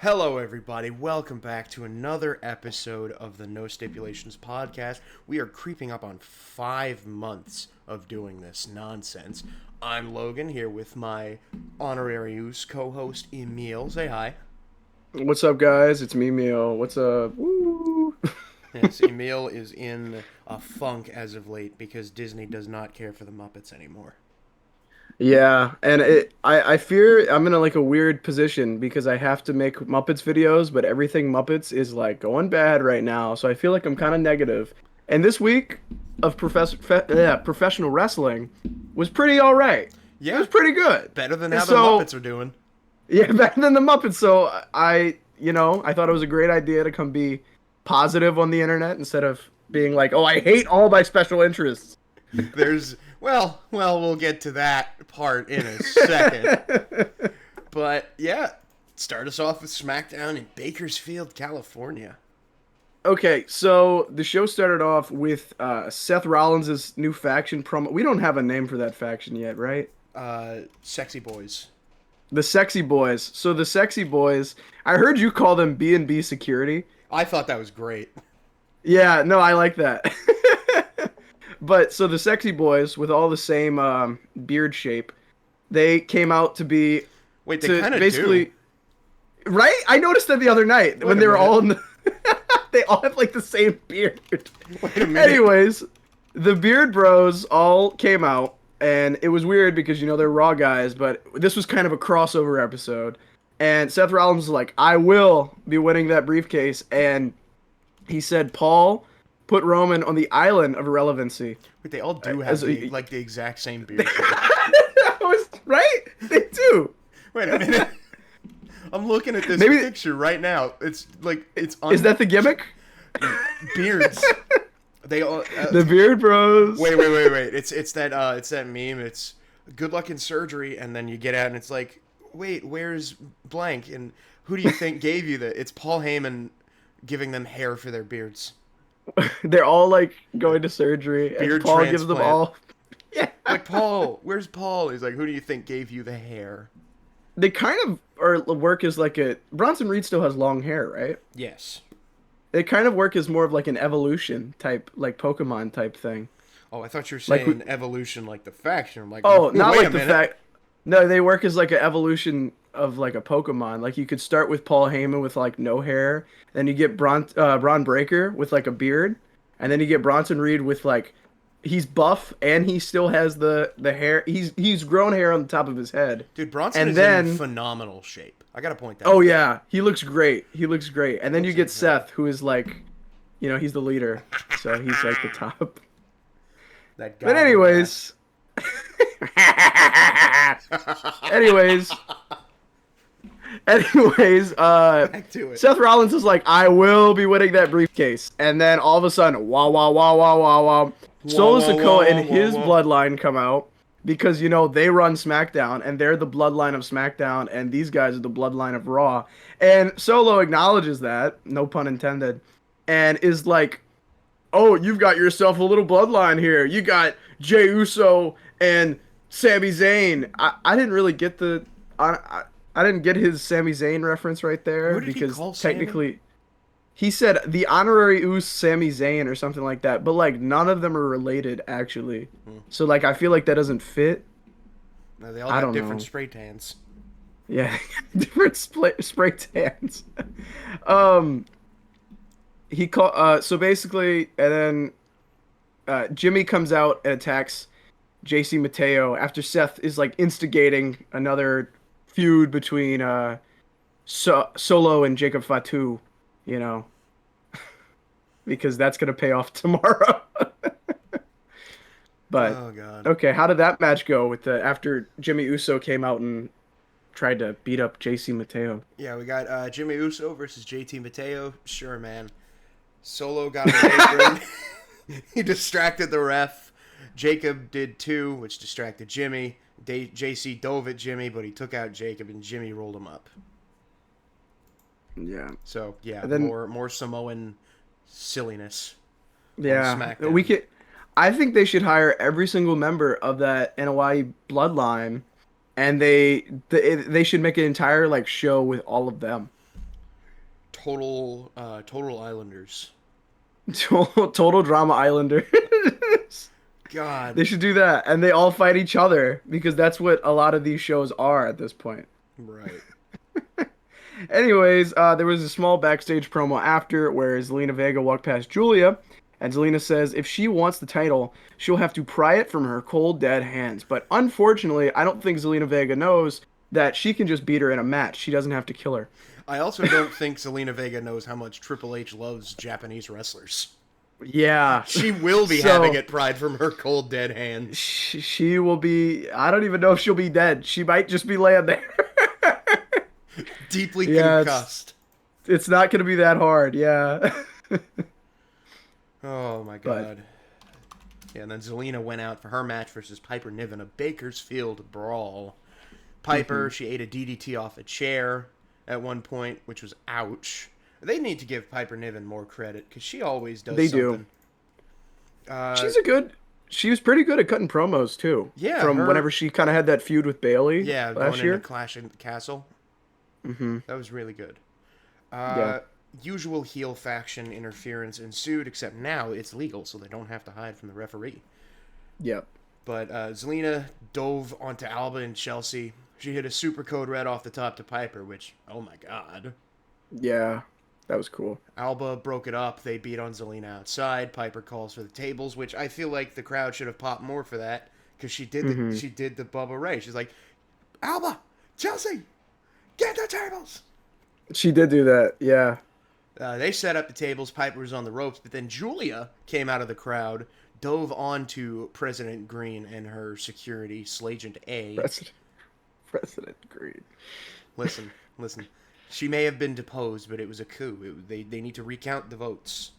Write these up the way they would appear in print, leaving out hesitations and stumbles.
Hello, everybody. Welcome back to another episode of the No Stipulations Podcast. We are creeping up on 5 months of doing this nonsense. I'm Logan, here with my honorary co-host, Emil. Say hi. What's up, guys? It's me, Emil. What's up? Woo! Yes, Emil is in a funk as of late because Disney does not care for the Muppets anymore. Yeah, and I fear I'm in a weird position because I have to make Muppets videos, but everything Muppets is like going bad right now, so I feel like I'm kind of negative. And this week of professional wrestling was pretty all right. It Yeah, was pretty good. better than And how the so, Muppets are doing. yeah, better than the Muppets. So I thought it was a great idea to come be positive on the internet instead of being like, "Oh, I hate all my special interests." We'll get to that part in a second. But yeah, start us off with Smackdown in Bakersfield, California. Okay, so the show started off with Seth Rollins' new faction promo. We don't have a name for that faction yet, right? Sexy Boys. The Sexy Boys. So the Sexy Boys, I heard you call them B&B Security. I thought that was great. Yeah, no, I like that. But so the Sexy Boys, with all the same beard shape, they came out to be Wait, they kind of basically, do. right? I noticed that the other night Wait when a they were minute. all in the, they all have like the same beard. Wait a minute. Anyways, the Beard Bros all came out, and it was weird because they're Raw guys, but this was kind of a crossover episode. And Seth Rollins was like, "I will be winning that briefcase," and he said, "Paul put Roman on the island of irrelevancy." Wait, they all do have the exact same beard. That was right. They do. Wait a minute. I'm looking at this Maybe picture right now. It's like is that the gimmick? beards. They all The Beard Bros. wait. It's that meme. It's good luck in surgery, and then you get out, and it's like, wait, where's blank? And who do you think gave you that? It's Paul Heyman giving them hair for their beards. They're all like going to surgery, and Beard Paul gives them transplant. all. Yeah. Like, Paul, where's Paul? He's like, who do you think gave you the hair? They kind of work as like a Bronson Reed still has long hair, right? Yes. They kind of work as more of like an evolution type, like Pokemon type thing. Oh, I thought you were Like saying evolution like the faction. I'm like, Oh, not wait like a the minute. fact. No, they work as like an evolution of like a Pokemon. Like you could start with Paul Heyman with like no hair, then you get Braun Breaker with like a beard, and then you get Bronson Reed with like he's buff and he still has the hair. He's grown hair on the top of his head. Dude, Bronson And is then in phenomenal shape. I gotta point that oh out. yeah, he looks great. He looks great. And then you get Seth, who is like, he's the leader, so he's like the top. That But guy. anyways, anyways, Back to it. Seth Rollins is like, "I will be winning that briefcase," and then all of a sudden, wah wah wah wah wah wah, Solo wah, Sikoa wah, and wah, his wah. bloodline come out because they run SmackDown and they're the bloodline of SmackDown, and these guys are the bloodline of Raw. And Solo acknowledges that, no pun intended, and is like, "Oh, you've got yourself a little bloodline here. You got Jey Uso and Sami Zayn." I didn't really get I didn't get his Sami Zayn reference right there Who did he because call Sami? technically he said the honorary Uso Sami Zayn or something like that, but like none of them are related actually. So like I feel like that doesn't fit. No, they all I got don't different know. spray tans. Yeah, different spray tans. um, he called. So basically, and then Jimmy comes out and attacks JC Mateo after Seth is like instigating another feud between Solo and Jacob Fatu, you know, because that's gonna pay off tomorrow. But Oh god. okay, how did that match go with the after Jimmy Uso came out and tried to beat up JC Mateo? Yeah, we got Jimmy Uso versus JT Mateo. Sure, man. Solo got an apron. He distracted the ref. Jacob did too, which distracted Jimmy. JC dove at Jimmy, but he took out Jacob, and Jimmy rolled him up. Yeah. So yeah, And then more Samoan silliness. yeah, SmackDown. we could. I think they should hire every single member of that NOI bloodline, and they should make an entire like show with all of them. Total Islanders. Total Drama Islander. God. They should do that, and they all fight each other because that's what a lot of these shows are at this point. Right. Anyways, there was a small backstage promo after where Zelina Vega walked past Julia, and Zelina says if she wants the title, she'll have to pry it from her cold, dead hands. But unfortunately, I don't think Zelina Vega knows that she can just beat her in a match. She doesn't have to kill her. I also don't think Zelina Vega knows how much Triple H loves Japanese wrestlers. Yeah. She will be having it pried from her cold, dead hands. She will be... I don't even know if she'll be dead. She might just be laying there. Deeply concussed. It's not going to be that hard, yeah. Oh, my God. Yeah, and then Zelina went out for her match versus Piper Niven, a Bakersfield brawl. Piper, she ate a DDT off a chair at one point, which was ouch. They need to give Piper Niven more credit, because she always does something. They do. She was pretty good at cutting promos, too. Yeah. From whenever she kind of had that feud with Bayley last year. Into Clash in the Castle. Mm-hmm. That was really good. Yeah. Usual heel faction interference ensued, except now it's legal, so they don't have to hide from the referee. Yep. But Zelina dove onto Alba and Chelsea. She hit a super code red off the top to Piper, which, oh my God. Yeah, that was cool. Alba broke it up. They beat on Zelina outside. Piper calls for the tables, which I feel like the crowd should have popped more for that, because she did the Bubba Ray. She's like, Alba, Chelsea, get the tables. She did do that, yeah. They set up the tables. Piper was on the ropes, but then Julia came out of the crowd, dove onto President Green and her security, Slagent A. President Green. Listen. She may have been deposed, but it was a coup. They need to recount the votes.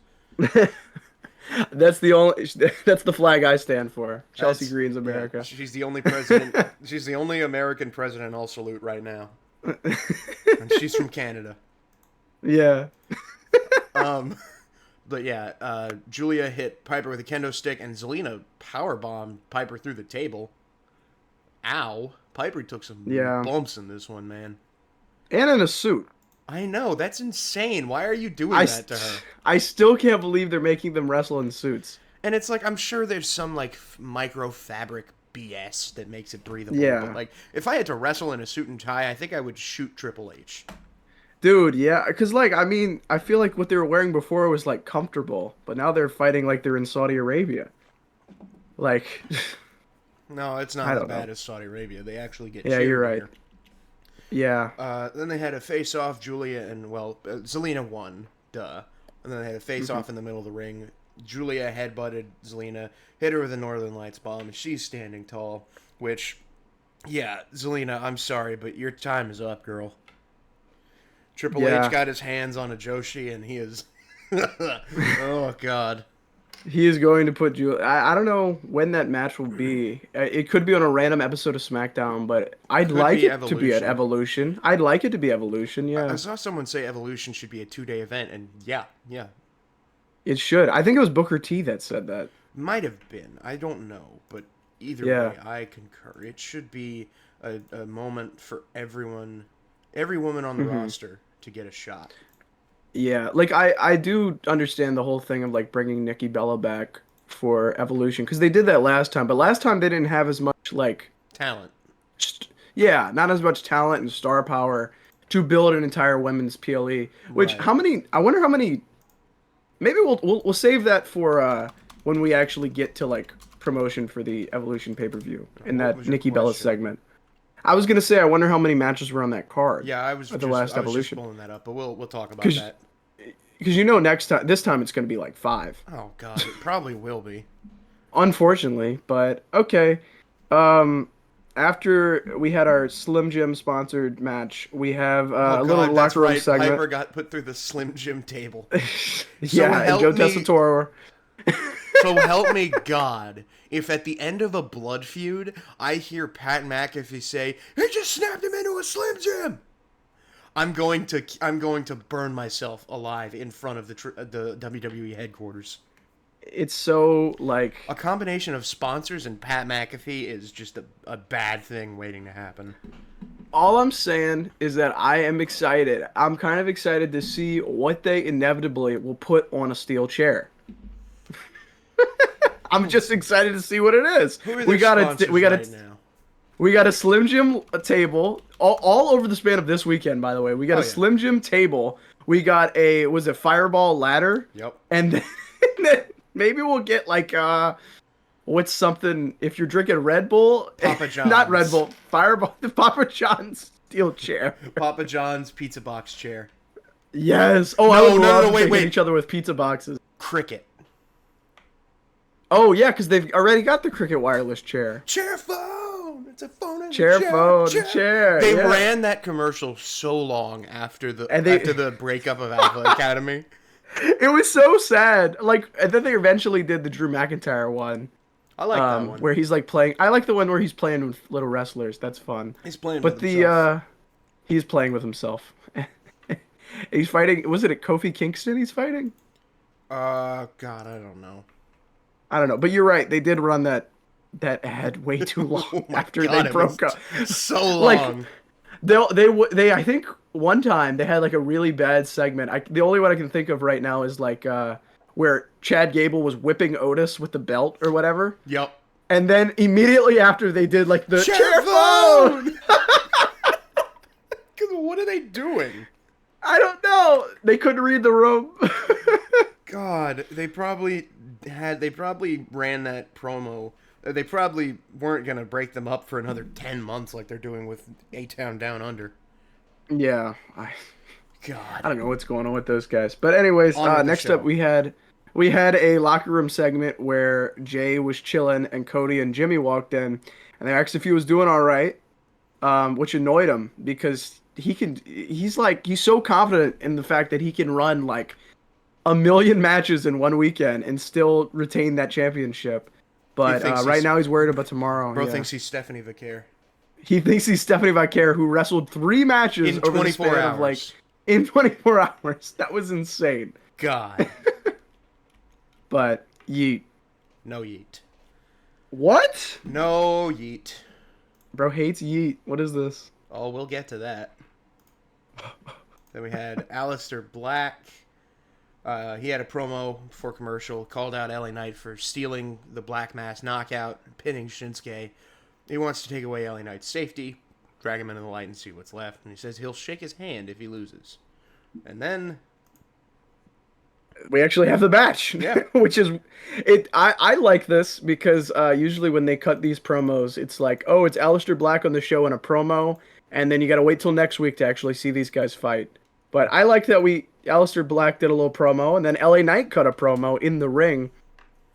That's the flag I stand for. Chelsea Green's America. Yeah, she's the only president. She's the only American president I'll salute right now. And she's from Canada. Yeah. But yeah, Julia hit Piper with a kendo stick, and Zelina powerbombed Piper through the table. Ow. Piper took some bumps in this one, man. And in a suit. I know, that's insane. Why are you doing that to her? I still can't believe they're making them wrestle in suits. And it's like, I'm sure there's some, like, micro fabric BS that makes it breathable. Yeah. But, like, if I had to wrestle in a suit and tie, I think I would shoot Triple H. Dude, yeah, because, like, I mean, I feel like what they were wearing before was, like, comfortable. But now they're fighting like they're in Saudi Arabia. Like... No, it's not as bad as Saudi Arabia. They actually get cheered. Yeah, you're right. Here. Yeah. Then they had a face-off. Julia and, Zelina won. Duh. And then they had a face-off in the middle of the ring. Julia headbutted Zelina, hit her with a Northern Lights bomb, and she's standing tall. Which, yeah, Zelina, I'm sorry, but your time is up, girl. Triple H got his hands on a Joshi, and he is... Oh, God. He is going to put Julia... I don't know when that match will be. It could be on a random episode of SmackDown, but I'd like it to be at Evolution. I'd like it to be Evolution, yeah. I saw someone say Evolution should be a 2-day event, and yeah. It should. I think it was Booker T that said that. Might have been. I don't know, but either way, I concur. It should be a moment for every woman on the roster to get a shot. Yeah, like I do understand the whole thing of like bringing Nikki Bella back for Evolution because they did that last time, but last time they didn't have as much like talent. Yeah, not as much talent and star power to build an entire women's PLE. Which I wonder how many. Maybe we'll save that for when we actually get to like promotion for the Evolution pay-per-view in that Nikki Bella segment. I was gonna say I wonder how many matches were on that card. Yeah, I was just pulling that up, but we'll talk about that. Because this time it's gonna be like 5. Oh God, it probably will be. Unfortunately, but okay. After we had our Slim Jim sponsored match, we have a little locker room segment. Piper got put through the Slim Jim table. Yeah, and Joe Tessitore. So help me God, if at the end of a blood feud, I hear Pat McAfee say, "He just snapped him into a Slim Jim," I'm going to burn myself alive in front of the WWE headquarters. It's so like a combination of sponsors and Pat McAfee is just a bad thing waiting to happen. all I'm saying is that I am excited. I'm kind of excited to see what they inevitably will put on a steel chair. I'm just excited to see what it is. Who are their We got sponsors right now? we got a Slim Jim table all over the span of this weekend. By the way, we got Oh, a yeah. Slim Jim table. We got a Fireball ladder. Yep. And then, maybe we'll get like what's something if you're drinking Red Bull? Papa John's. Not Red Bull. Fireball. The Papa John's steel chair. Papa John's pizza box chair. Yes. Oh, I No, would no, love no, to wait, hit wait. each other with pizza boxes. Cricket. Oh yeah, because they've already got the Cricket wireless chair. Chair phone. It's a phone and Chair a chair. phone, chair. They Yeah. ran that commercial so long after the And they- after the breakup of Alpha Academy. It was so sad. Like, and then they eventually did the Drew McIntyre one. I like that one. Where he's like playing. I like the one where he's playing with little wrestlers. That's fun. He's playing But with the himself. he's playing with himself. He's fighting. Was it Kofi Kingston? He's fighting. God, I don't know. I don't know. But you're right. They did run that ad way too long Oh my after God, they it broke was up. So Like, long. They I think one time they had like a really bad segment. The only one I can think of right now is like where Chad Gable was whipping Otis with the belt or whatever. Yep. And then immediately after they did like the Chair phone. Because what are they doing? I don't know. They couldn't read the room. God, they probably ran that promo. They probably weren't gonna break them up for another 10 months like they're doing with A-Town Down Under. Yeah. I God. don't know what's going on with those guys. But anyways, On with the next show. up we had a locker room segment where Jay was chilling and Cody and Jimmy walked in and they asked if he was doing all right, which annoyed him because he's so confident in the fact that he can run like a million matches in one weekend and still retain that championship. But thinks right he's- now he's worried about tomorrow. Bro yeah. thinks he's Stephanie Vaquer. He thinks he's Stephanie Vaquer, who wrestled 3 matches In over the 24 span hours. of like in 24 hours. That was insane. God. But yeet. No yeet. What? No yeet. Bro hates yeet. What is this? Oh, we'll get to that. Then we had Aleister Black. He had a promo before commercial, called out LA Knight for stealing the Black Mass knockout, pinning Shinsuke. He wants to take away LA Knight's safety, drag him into the light and see what's left. And he says he'll shake his hand if he loses. And then, We actually have the match. Yeah. Which is it. I like this because usually when they cut these promos, it's like, oh, it's Aleister Black on the show in a promo, and then you got to wait till next week to actually see these guys fight. But I like that Aleister Black did a little promo, and then LA Knight cut a promo in the ring,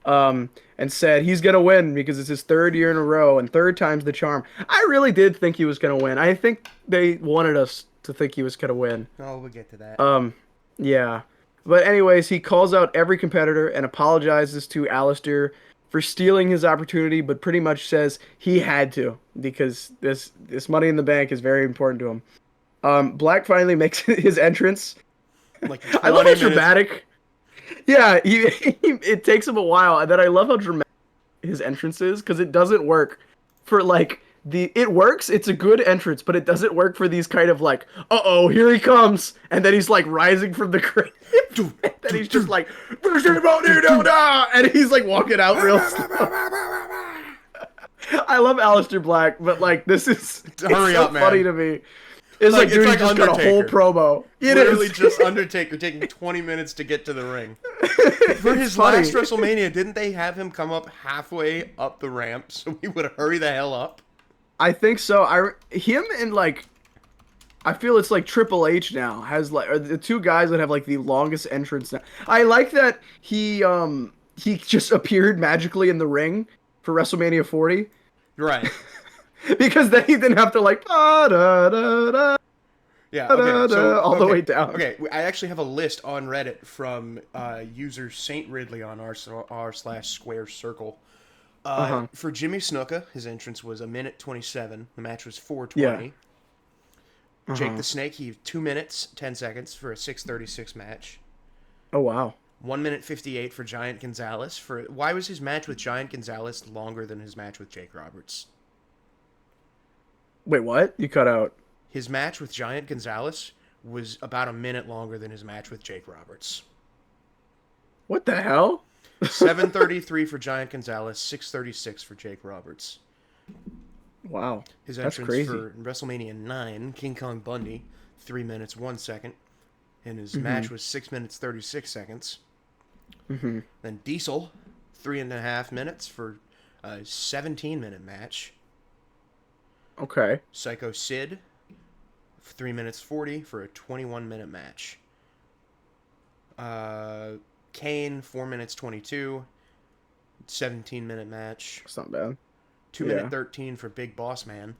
and said he's gonna win because it's his 3rd year in a row and 3rd time's the charm. I really did think he was gonna win. I think they wanted us to think he was gonna win. oh, we'll get to that. Yeah. But anyways, he calls out every competitor and apologizes to Aleister for stealing his opportunity, but pretty much says he had to because this Money in the Bank is very important to him. Black finally makes his entrance. Like I love 20 how minutes. dramatic. Yeah, it takes him a while, and then I love how dramatic his entrance is because it doesn't work for like it works. It's a good entrance, but it doesn't work for these kind of like, uh-oh, here he comes, and then he's like rising from the grave, and then he's just like, and he's like walking out real slow. I love Aleister Black, but like this is Hurry so up, man. funny to me. It's Like- like, dude, it's he like just got a whole Undertaker. promo. It Literally is. just Undertaker taking 20 minutes to get to the ring. For his funny. last WrestleMania, didn't they have him come up halfway up the ramp so he would hurry the hell up? I think so. Him and like, I feel it's like Triple H now has like are the 2 guys that have like the longest entrance now. I like that he just appeared magically in the ring for WrestleMania 40 Right. because then he didn't have to like da-da-da-da. Yeah, okay. So, all the way down. Okay, I actually have a list on Reddit from user Saint Ridley on r/square circle. For Jimmy Snuka, his entrance was 1:27. The match was 4:20. Jake the Snake, he 2 minutes 10 seconds for a 6:36 match. Oh wow. 1:58 for Giant Gonzalez. Why was his match with Giant Gonzalez longer than his match with Jake Roberts? Wait, what? You cut out. His match with Giant Gonzalez was about a minute longer than his match with Jake Roberts. What the hell? 7:33 for Giant Gonzalez, 6:36 for Jake Roberts. Wow. His That's entrance crazy. for WrestleMania 9, King Kong Bundy, 3 minutes 1 second. And his match was 6 minutes 36 seconds. Then Diesel, 3.5 minutes for a 17-minute match. Okay. Psycho Sid, 3 minutes 40 for a 21-minute match. Kane, 4 minutes 22, 17-minute match. That's not bad. 2 minute 13 for Big Boss Man.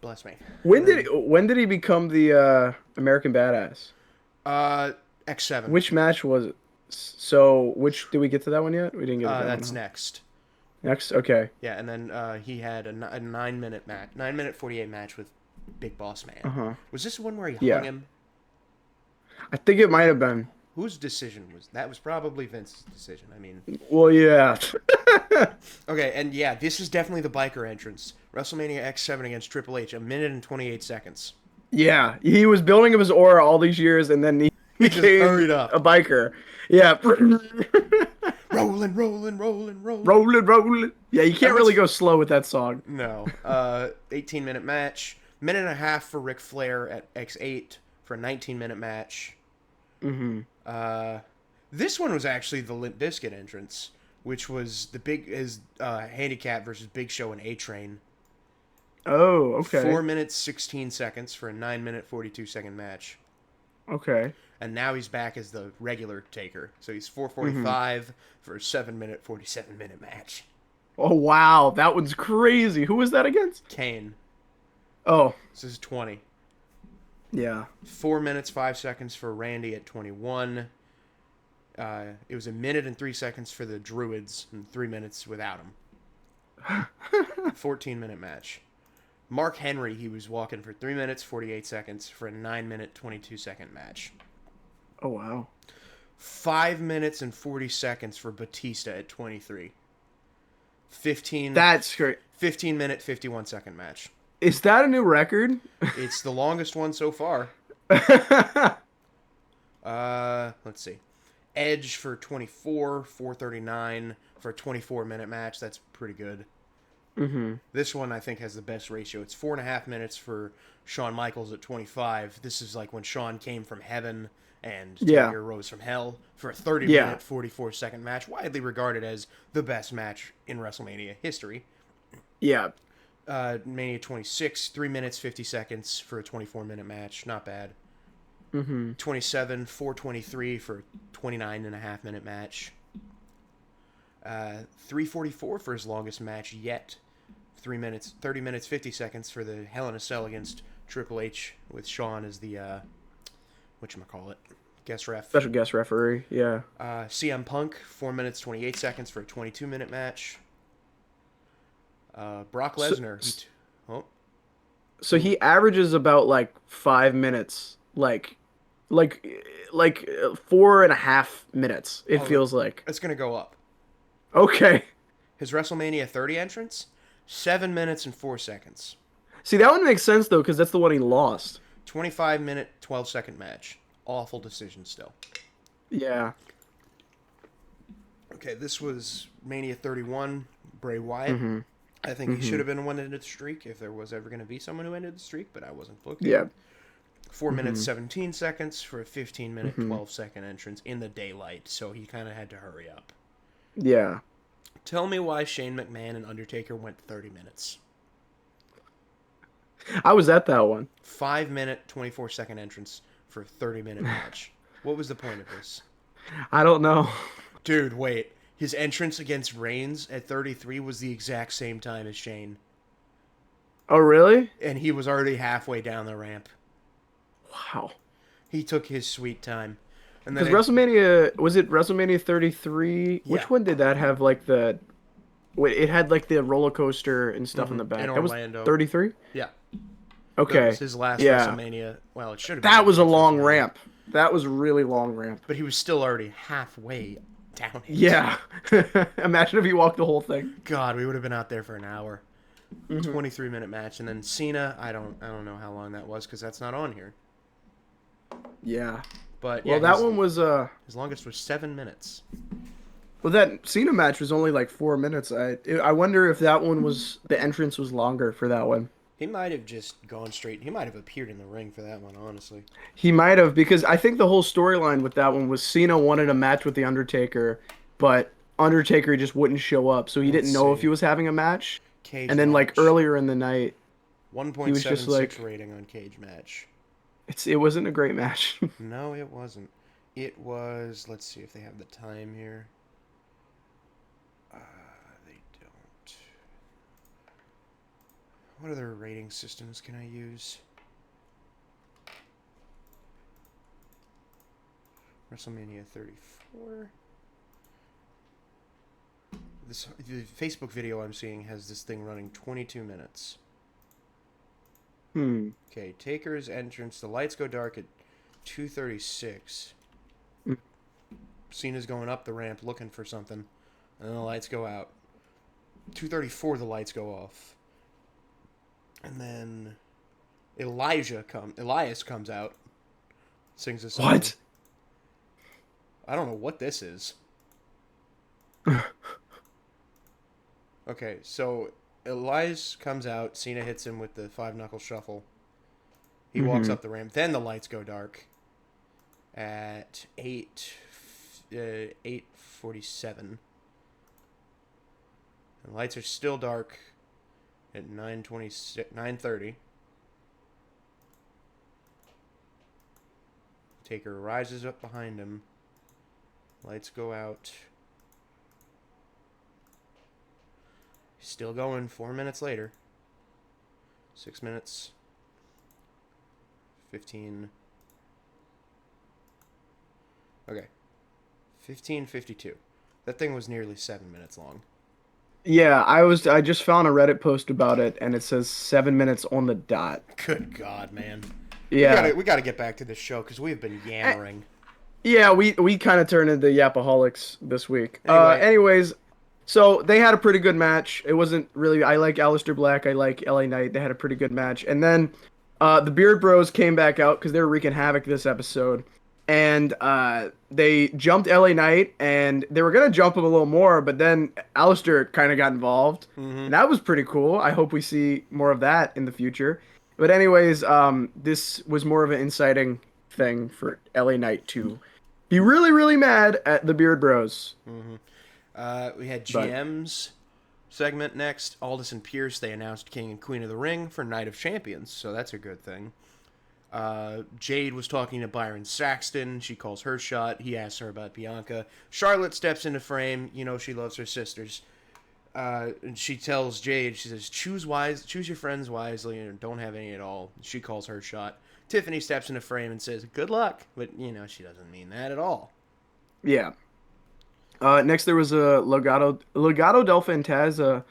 Bless me. When did he become the American Badass? X7. Which match was it? So, did we get to that one yet? We didn't get to that That's one. next. Next? Okay. Yeah, and then he had a 9-minute match, 9-minute 48 match with Big Boss Man. Uh-huh. Was this the one where he Yeah. hung him? I think it might have been. Whose decision was that? Was probably Vince's decision. I mean, Well, yeah. okay, and yeah, this is definitely the biker entrance. WrestleMania X7 against Triple H, 1 minute and 28 seconds. Yeah, he was building up his aura all these years, and then he just became hurried up. a biker. Yeah. Rolling. Rolling. Yeah, you can't really go slow with that song. No. 18-minute match. Minute and a half for Ric Flair at X8 for a 19-minute match. This one was actually the Limp Bizkit entrance, which was Handicap versus Big Show and A-Train. Oh, okay. 4 minutes 16 seconds for a 9-minute 42-second match. Okay. And now he's back as the regular Taker. So he's 4:45 for a 7-minute 47-minute match. Oh wow, that one's crazy. Who was that against? Kane. Oh. This is 20. Yeah. 4 minutes 5 seconds for Randy at 21. It was 1 minute and 3 seconds for the Druids and 3 minutes without him. 14-minute match. Mark Henry, he was walking for 3 minutes 48 seconds for a 9-minute 22-second match. Oh wow. 5 minutes and 40 seconds for Batista at 23. That's great. 15-minute 51-second match. Is that a new record? It's the longest one so far. Let's see. Edge for 24, 4:39 for a 24-minute match. That's pretty good. This one, I think, has the best ratio. It's 4.5 minutes for Shawn Michaels at 25. This is like when Shawn came from heaven and Taker rose from hell for a 30-minute, 44-second match, widely regarded as the best match in WrestleMania history. Yeah. Mania 26, 3 minutes, 50 seconds for a 24-minute match. Not bad. 27, 4:23 for a 29.5-minute match. 3:44 for his longest match yet. 3 minutes, 30 minutes, 50 seconds for the Hell in a Cell against Triple H with Shawn as the, whatchamacallit, guest ref. Special guest referee, yeah. CM Punk, 4 minutes, 28 seconds for a 22-minute match. Brock Lesnar. So he averages about like 5 minutes, like 4.5 minutes. It feels like it's gonna go up. Okay. His WrestleMania 30 entrance, 7 minutes and 4 seconds. See, that one makes sense though, because that's the one he lost. 25-minute, 12-second match. Awful decision still. Yeah. Okay, this was Mania 31. Bray Wyatt. I think he should have been the one that ended the streak if there was ever going to be someone who ended the streak, but I wasn't looking. Yeah. 4 minutes, 17 seconds for a 15-minute, 12-second entrance in the daylight, so he kind of had to hurry up. Yeah. Tell me why Shane McMahon and Undertaker went 30 minutes. I was at that one. 5-minute, 24-second entrance for a 30-minute match. What was the point of this? I don't know. Dude, wait. His entrance against Reigns at 33 was the exact same time as Shane. Oh, really? And he was already halfway down the ramp. Wow. He took his sweet time. Because WrestleMania, was it WrestleMania 33? Yeah. Which one did that have like the... Wait, it had like the roller coaster and stuff in the back. In That was Orlando. 33? Yeah. Okay. That was his last WrestleMania. Well, it should have been. That was a long ramp. That was a really long ramp. But he was still already halfway down it. Yeah. Imagine if he walked the whole thing. God, we would have been out there for an hour. Mhm. 23-minute match, and then Cena. I don't know how long that was because that's not on here. Yeah. But Well, yeah, that one was his longest was 7 minutes. well, that Cena match was only like 4 minutes. I wonder if that one was the entrance was longer for that one. He might have just gone straight. He might have appeared in the ring for that one, honestly. He might have because I think the whole storyline with that one was Cena wanted a match with the Undertaker, but Undertaker just wouldn't show up, so he Let's didn't know if see. he was having a match. Cage And then like match. earlier in the night, he was just 1.76 like, rating on Cage match. it wasn't a great match. No, it wasn't. It was. Let's see if they have the time here. They don't. What other rating systems can I use? WrestleMania 34. The Facebook video I'm seeing has this thing running 22 minutes. Hmm. Okay, Taker's entrance. The lights go dark at 2:36. Mm. Cena's going up the ramp looking for something, and then the lights go out. 2:34, the lights go off, and then Elias comes out, sings a song. What? I don't know what this is. Okay, so Elias comes out. Cena hits him with the 5-knuckle shuffle. He walks up the ramp. Then the lights go dark at 8:47. The lights are still dark at 9:30. Taker rises up behind him. Lights go out. Still going 4 minutes later. 6 minutes. 15. Okay. 15:52. That thing was nearly 7 minutes long. Yeah, I just found a Reddit post about it, and it says 7 minutes on the dot. Good God, man. Yeah. We gotta get back to this show because we've been yammering. Yeah, we kind of turned into Yapaholics this week. Anyway. Anyways, so they had a pretty good match. It wasn't really. I like Aleister Black. I like LA Knight. They had a pretty good match. And then the Beard Bros came back out because they were wreaking havoc this episode. And they jumped LA Knight, and they were gonna jump him a little more, but then Aleister kind of got involved, and that was pretty cool. I hope we see more of that in the future. But anyways, this was more of an inciting thing for LA Knight to be really, really mad at the Beard Bros. We had GM's segment next. Aldis and Pierce, they announced King and Queen of the Ring for Night of Champions, so that's a good thing. Jade was talking to Byron Saxton. She calls her shot. He asks her about Bianca. Charlotte steps into frame. You know she loves her sisters. And she tells Jade, she says, choose your friends wisely and don't have any at all. She calls her shot. Tiffany steps into frame and says, good luck. But, she doesn't mean that at all. Yeah. Next there was a Legado del Fantasma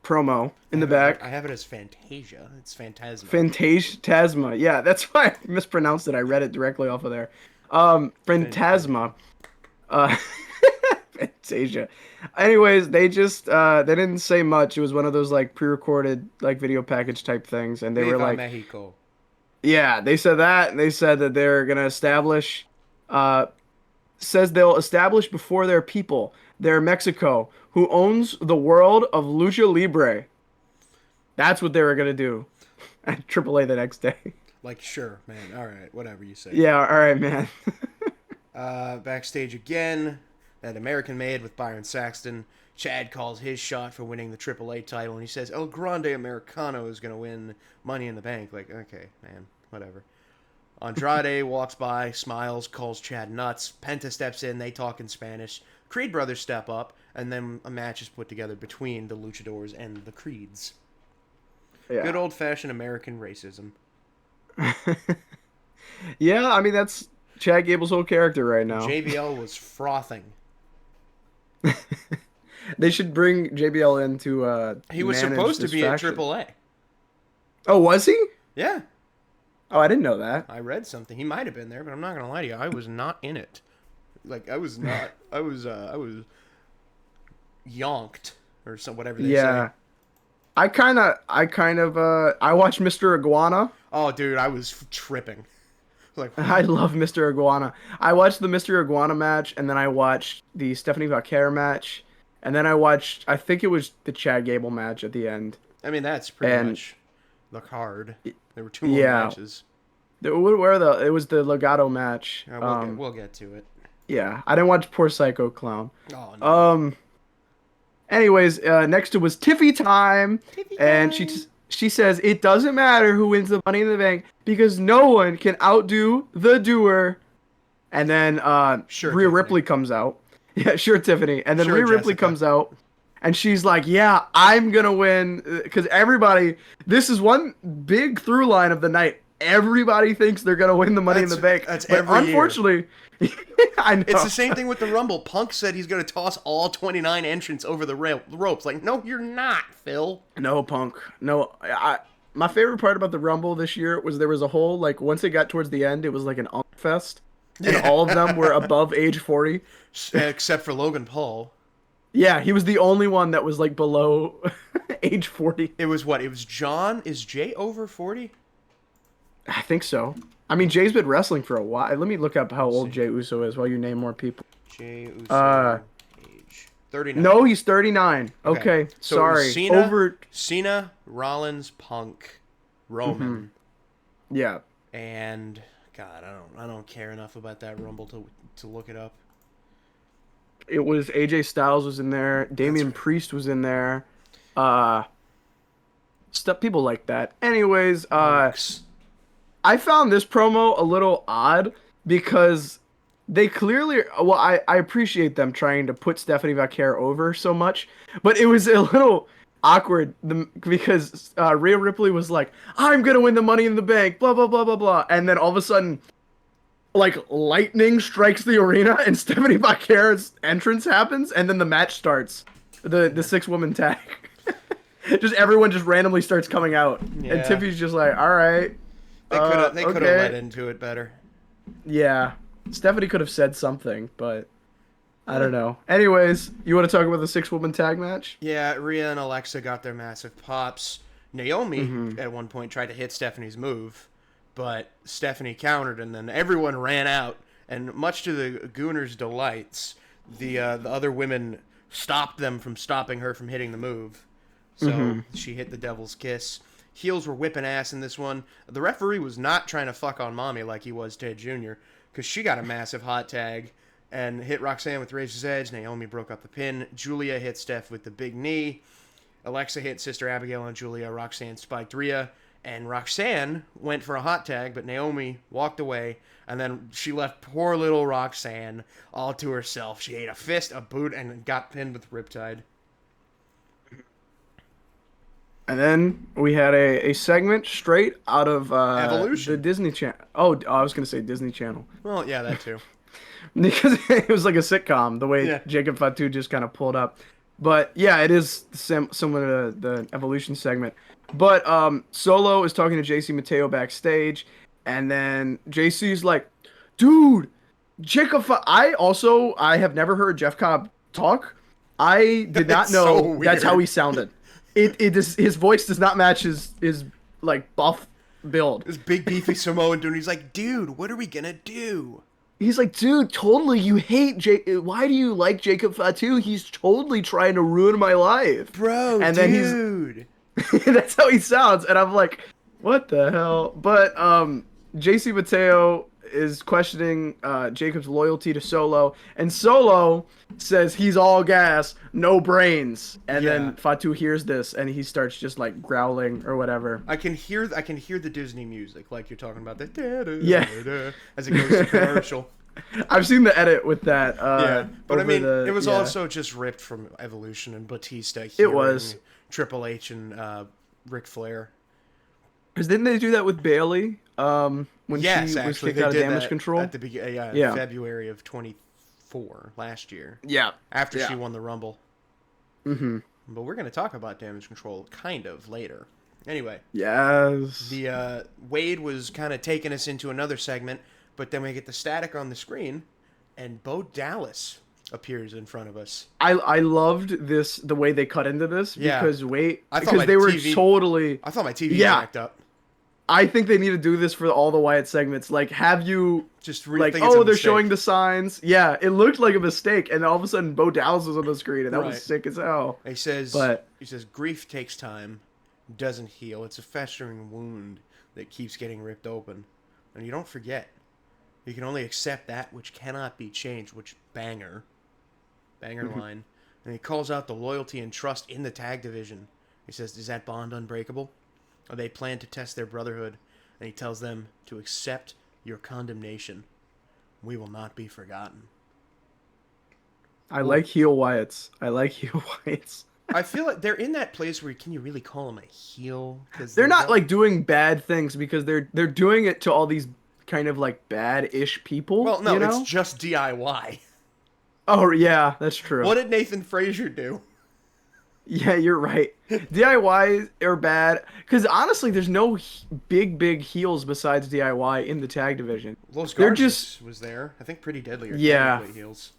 promo in the back. I have it as Fantasia. It's Phantasma. Phantasma. Yeah, that's why I mispronounced it. I read it directly off of there. Phantasma. Fantasia. Anyways, they just they didn't say much. It was one of those like pre-recorded like video package type things, and they were like, Mexico. Yeah, they said that. And they said that they're gonna establish. Says they'll establish before their people, their Mexico, who owns the world of lucha libre. That's what they were gonna do at AAA the next day. Like, sure, man. All right, whatever you say. Yeah, all right, man. Backstage again, that American Made with Byron Saxton. Chad calls his shot for winning the AAA title, and he says El Grande Americano is going to win Money in the Bank. Like, okay, man, whatever. Andrade walks by, smiles, calls Chad nuts. Penta steps in, they talk in Spanish. Creed brothers step up, and then a match is put together between the Luchadors and the Creeds. Yeah. Good old-fashioned American racism. Yeah, I mean, that's Chad Gable's whole character right now. JBL was frothing. They should bring JBL in to He was manage supposed to this be faction. at AAA. Oh, was he? Yeah. Oh, I didn't know that. I read something. He might have been there, but I'm not gonna lie to you. I was not in it. Like I was not. I was yonked or some whatever they say. I watched Mr. Iguana. Oh, dude, I was tripping. Like, I love Mr. Iguana. I watched the Mr. Iguana match, and then I watched the Stephanie Vaquer match, and then I think it was the Chad Gable match at the end. I mean, that's pretty And much the card. There were two more yeah, matches. it was the Legato match. We'll get to it. Yeah, I didn't watch Poor Psycho Clown. Oh no. Anyways, next it was Tiffy time, Tiffy and time. she says it doesn't matter who wins the Money in the Bank because no one can outdo the doer. And then Sure, Rhea Tiffany. Ripley comes out. Yeah, sure, Tiffany. And then Sure, Rhea Ripley Jessica. comes out, and she's like, "Yeah, I'm gonna win," because everybody. This is one big through line of the night. Everybody thinks they're gonna win the Money in the Bank. That's but every year. unfortunately, I know. It's the same thing with the Rumble. Punk said he's going to toss all 29 entrants over the ropes. Like, no, you're not, Phil. No, Punk. No, my favorite part about the Rumble this year was there was a whole, like, once it got towards the end, it was like an unk fest. And Yeah. all of them were above age 40. Except for Logan Paul. Yeah, he was the only one that was, like, below age 40. It was what? It was John. Is Jay over 40? I think so. I mean, Jay's been wrestling for a while. Let me look up how old Jay Uso is while you name more people. Jay Uso. Age 39. No, he's 39. Okay, So sorry. Cena, Rollins, Punk, Roman. Yeah. And God, I don't care enough about that Rumble to look it up. It was AJ Styles was in there. Damian right. Priest was in there. Stuff people like that. Anyways, Marks. I found this promo a little odd because they clearly, well, I appreciate them trying to put Stephanie Vaquer over so much, but it was a little awkward because Rhea Ripley was like, I'm going to win the Money in the Bank, blah, blah, blah, blah, blah. And then all of a sudden, like, lightning strikes the arena and Stephanie Vaquer's entrance happens and then the match starts. The 6-woman tag. Just everyone just randomly starts coming out. Yeah. And Tiffy's just like, all right. They could have okay. let into it better. Yeah. Stephanie could have said something, but I don't know. Anyways, you want to talk about the 6-woman tag match? Yeah, Rhea and Alexa got their massive pops. Naomi at one point tried to hit Stephanie's move, but Stephanie countered, and then everyone ran out. And much to the Gooners' delights, the other women stopped them from stopping her from hitting the move. So she hit the Devil's Kiss. Heels were whipping ass in this one. The referee was not trying to fuck on Mommy like he was Ted Jr. because she got a massive hot tag and hit Roxanne with Razor's Edge. Naomi broke up the pin. Julia hit Steph with the big knee. Alexa hit Sister Abigail and Julia. Roxanne spiked Rhea. And Roxanne went for a hot tag, but Naomi walked away. And then she left poor little Roxanne all to herself. She ate a fist, a boot, and got pinned with Riptide. And then we had a segment straight out of Evolution. the Disney Channel. Oh, I was going to say Disney Channel. Well, yeah, that too. Because it was like a sitcom, the way Yeah. Jacob Fatu just kind of pulled up. But yeah, it is similar to the Evolution segment. But Solo is talking to JC Mateo backstage, and then JC's like, dude, Jacob I have never heard Jeff Cobb talk. I did not That's know so that's how weird. he sounded. His voice does not match his like buff build. This big beefy Samoan dude, he's like, dude, what are we gonna do? He's like, dude, totally, you hate Jake. Why do you like Jacob Fatu? He's totally trying to ruin my life. Bro, And dude. then that's how he sounds. And I'm like, what the hell? But JC Mateo is questioning Jacob's loyalty to Solo. And Solo says he's all gas, no brains. And Yeah. then Fatu hears this and he starts just like growling or whatever. I can hear the Disney music, like you're talking about the Yeah. as it goes to commercial. I've seen the edit with that. Yeah, but I over mean, the- it was yeah. also just ripped from Evolution and Batista. Hearing was. Triple H and Ric Flair. Because didn't they do that with Bailey? When Yes, she was actually, kicked they out of did Damage that Control? at the beginning. Yeah. February of 24 last year, Yeah. after Yeah. she won the Rumble. Mm-hmm. But we're gonna talk about Damage Control kind of later. Anyway, Yes. the Wade was kind of taking us into another segment, but then we get the static on the screen, and Bo Dallas appears in front of us. I loved the way they cut into this because because they were totally. I thought my TV jacked up. I think they need to do this for all the Wyatt segments. Like, have you just like, oh, they're showing the signs. Yeah, it looked like a mistake, and all of a sudden, Bo Dallas was on the screen, and that was sick as hell. He says, grief takes time, doesn't heal. It's a festering wound that keeps getting ripped open, and you don't forget. You can only accept that which cannot be changed. Which banger line, and he calls out the loyalty and trust in the tag division. He says, "Is that bond unbreakable? Or they plan to test their brotherhood?" And he tells them to accept your condemnation. We will not be forgotten. I like heel Wyatts. I feel like they're in that place where can you really call them a heel? Because they're not like doing bad things because they're doing it to all these kind of like bad-ish people. Well, no, you know? It's just DIY. Oh yeah, that's true. What did Nathan Frazier do? Yeah, you're right. DIY are bad because honestly, there's no big heels besides DIY in the tag division. Los Garjas was there. I think Pretty Deadly are technically heels.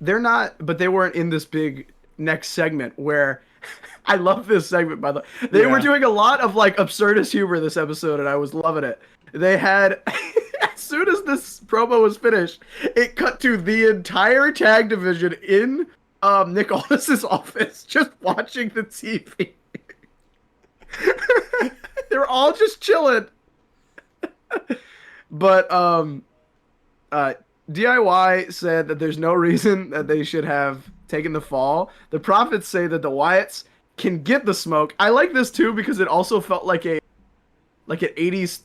They're not, but they weren't in this big next segment where I love this segment by the way. They were doing a lot of like absurdist humor this episode, and I was loving it. They had as soon as this promo was finished, it cut to the entire tag division in Nick Aldis's office just watching the TV. They were all just chilling. But DIY said that there's no reason that they should have taken the fall. The Prophets say that the Wyatts can get the smoke. I like this too because it also felt like an 80s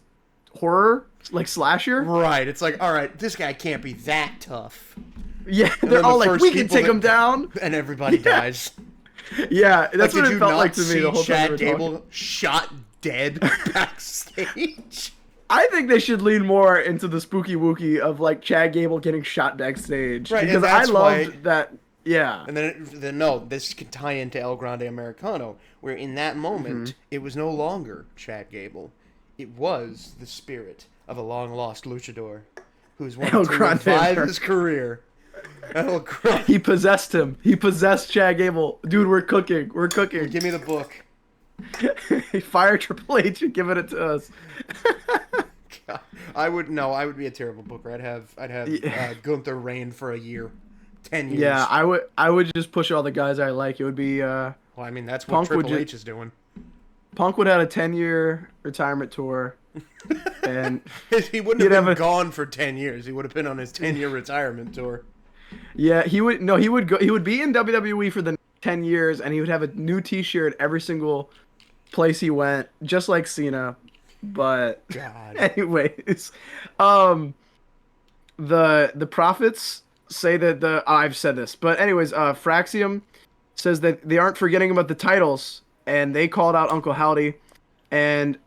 horror like slasher. Right. It's like, all right, this guy can't be that tough. Yeah, they're all like, we can take him down. And everybody dies. Yeah, that's what it felt like to me the whole time. Chad Gable shot dead backstage. I think they should lean more into the spooky wookie of like Chad Gable getting shot backstage. Right, because I loved that. Yeah. And then this can tie into El Grande Americano, where in that moment, it was no longer Chad Gable. It was the spirit of a long-lost luchador who's wanted to revive his career. He possessed him. He possessed Chad Gable. Dude, we're cooking. Give me the book. Fire Triple H and giving it to us. God, I would be a terrible booker. I'd have Gunther reign for a year. 10 years. Yeah, I would just push all the guys I like. It would be well, I mean that's what Triple H is doing. Punk would have a 10-year retirement tour. And he wouldn't have been gone for 10 years. He would have been on his 10-year retirement tour. Yeah, he would be in WWE for the 10 years and he would have a new t-shirt every single place he went, just like Cena. But God. Anyways, the Prophets say that I've said this, but anyways, Fraxium says that they aren't forgetting about the titles, and they called out Uncle Howdy, and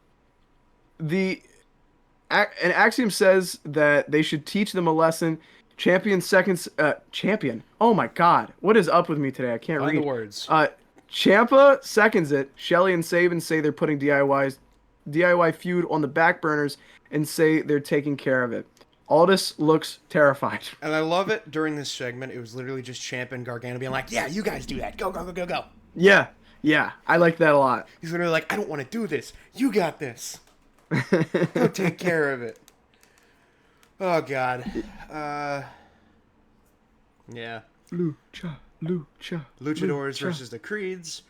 Axiom says that they should teach them a lesson. Champion. Oh my God, what is up with me today? I can't read the words. Ciampa seconds it. Shelley and Saban say they're putting DIY feud on the back burners and say they're taking care of it. Aldis looks terrified. And I love it during this segment. It was literally just Ciampa and Gargano being like, yeah, you guys do that. Go, go, go, go, go. Yeah. I like that a lot. He's literally like, I don't want to do this. You got this. Go take care of it. Oh, God. Yeah. Luchadors versus the Creeds.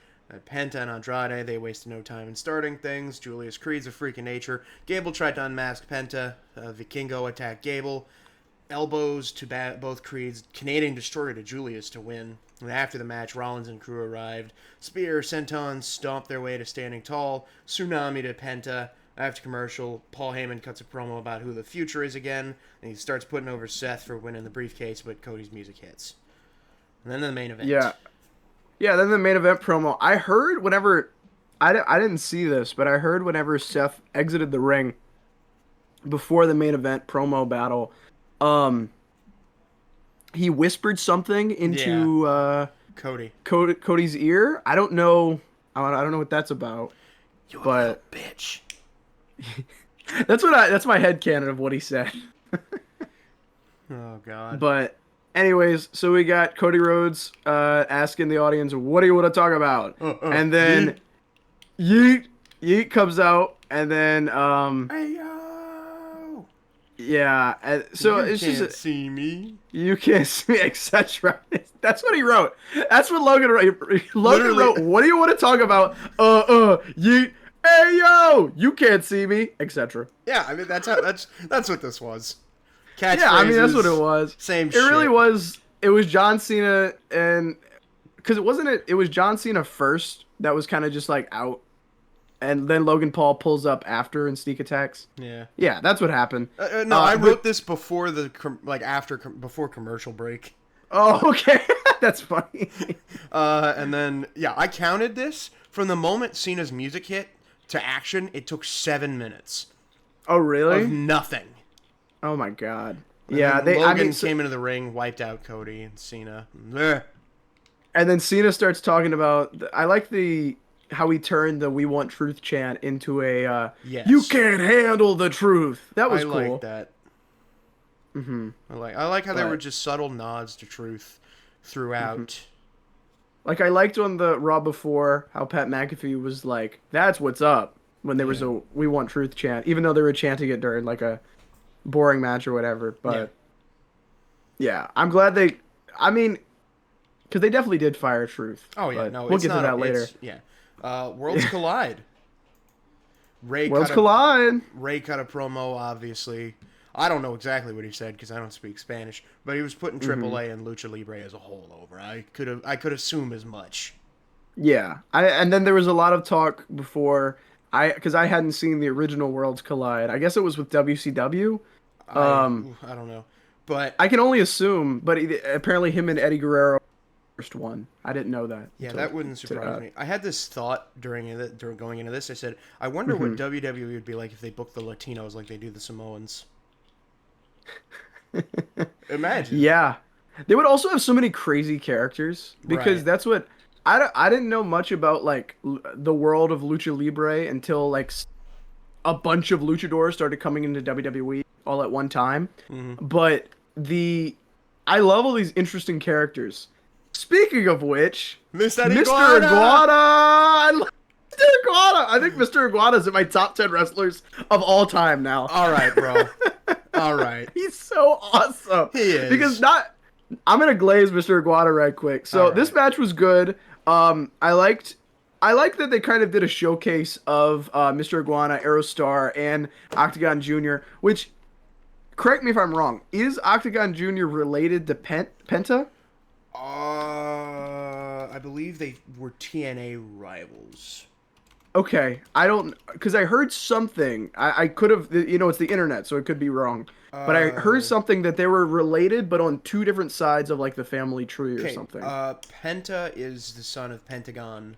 Penta and Andrade, they wasted no time in starting things. Julius Creed's a freak of nature. Gable tried to unmask Penta. Vikingo attacked Gable. Elbows to both Creeds. Canadian Destroyer to Julius to win. And after the match, Rollins and crew arrived. Spear, Senton stomped their way to standing tall. Tsunami to Penta. After commercial, Paul Heyman cuts a promo about who the future is again, and he starts putting over Seth for winning the briefcase, but Cody's music hits. And then the main event. Yeah, then the main event promo. I heard whenever... I didn't see this, but I heard whenever Seth exited the ring before the main event promo battle, he whispered something into Cody's ear. I don't know what that's about. You little bitch. That's my headcanon of what he said. Oh God. But Anyways, so we got Cody Rhodes asking the audience, "What do you want to talk about?" And then Yeet comes out, and then Hey yo! yeah, so You it's can't just see me. you can't see, etc. That's what he wrote. That's what Logan wrote. Logan wrote, "What do you want to talk about?" Yeet. Hey yo! You can't see me, etc. Yeah, I mean that's what this was. Yeah, I mean that's what it was. Same It shit. really was. It was John Cena and because it was John Cena first that was kind of just like out, and then Logan Paul pulls up after and sneak attacks. Yeah. Yeah, that's what happened. No, I wrote this before before commercial break. Oh, okay, that's funny. And then yeah, I counted this from the moment Cena's music hit to action. It took 7 minutes. Oh, really? Of nothing. Oh my god. And Yeah, then Logan so, came into the ring, wiped out Cody and Cena. Ugh. and then Cena starts talking about. I like how he turned the "We Want Truth" chant into a Yes. "You can't handle the truth." That was I cool. like that. Mm-hmm. I like how there But- were just subtle nods to truth throughout. Like I liked on the Raw before how Pat McAfee was like, "That's what's up," when there was a "We Want Truth" chant, even though they were chanting it during like a boring match or whatever. But yeah, I'm glad they. I mean, because they definitely did fire Truth. Oh yeah, but no, we'll it's get to not that later. Yeah, worlds collide. Worlds collide. Ray cut a promo. Obviously, I don't know exactly what he said because I don't speak Spanish, but he was putting AAA and Lucha Libre as a whole over. I could assume as much. Yeah, and then there was a lot of talk before because I hadn't seen the original Worlds Collide. I guess it was with WCW. I don't know, but I can only assume, but apparently him and Eddie Guerrero first one. I didn't know that. yeah, that wouldn't surprise me. I had this thought during going into this. I said, I wonder what WWE would be like if they booked the Latinos like they do the Samoans. Imagine. Yeah, they would also have so many crazy characters because Right. that's what I didn't know much about like the world of Lucha Libre until like a bunch of luchadors started coming into WWE all at one time. But I love all these interesting characters. Speaking of which, Mr. Mr. Iguana! I love Mr. Iguana! I think Mr. Iguana is in my top 10 wrestlers of all time now. All right, bro. All right. He's so awesome. He is. Because I'm gonna glaze Mr. Iguana right quick. So this match was good. I liked that they kind of did a showcase of Mr. Iguana, Aerostar, and Octagon Jr., which, correct me if I'm wrong, is Octagon Jr. related to Penta? I believe they were TNA rivals. Okay, I don't, because I heard something. I could have, it's the internet, so it could be wrong. But I heard something that they were related, but on two different sides of like the family tree or something. Penta is the son of Pentagon.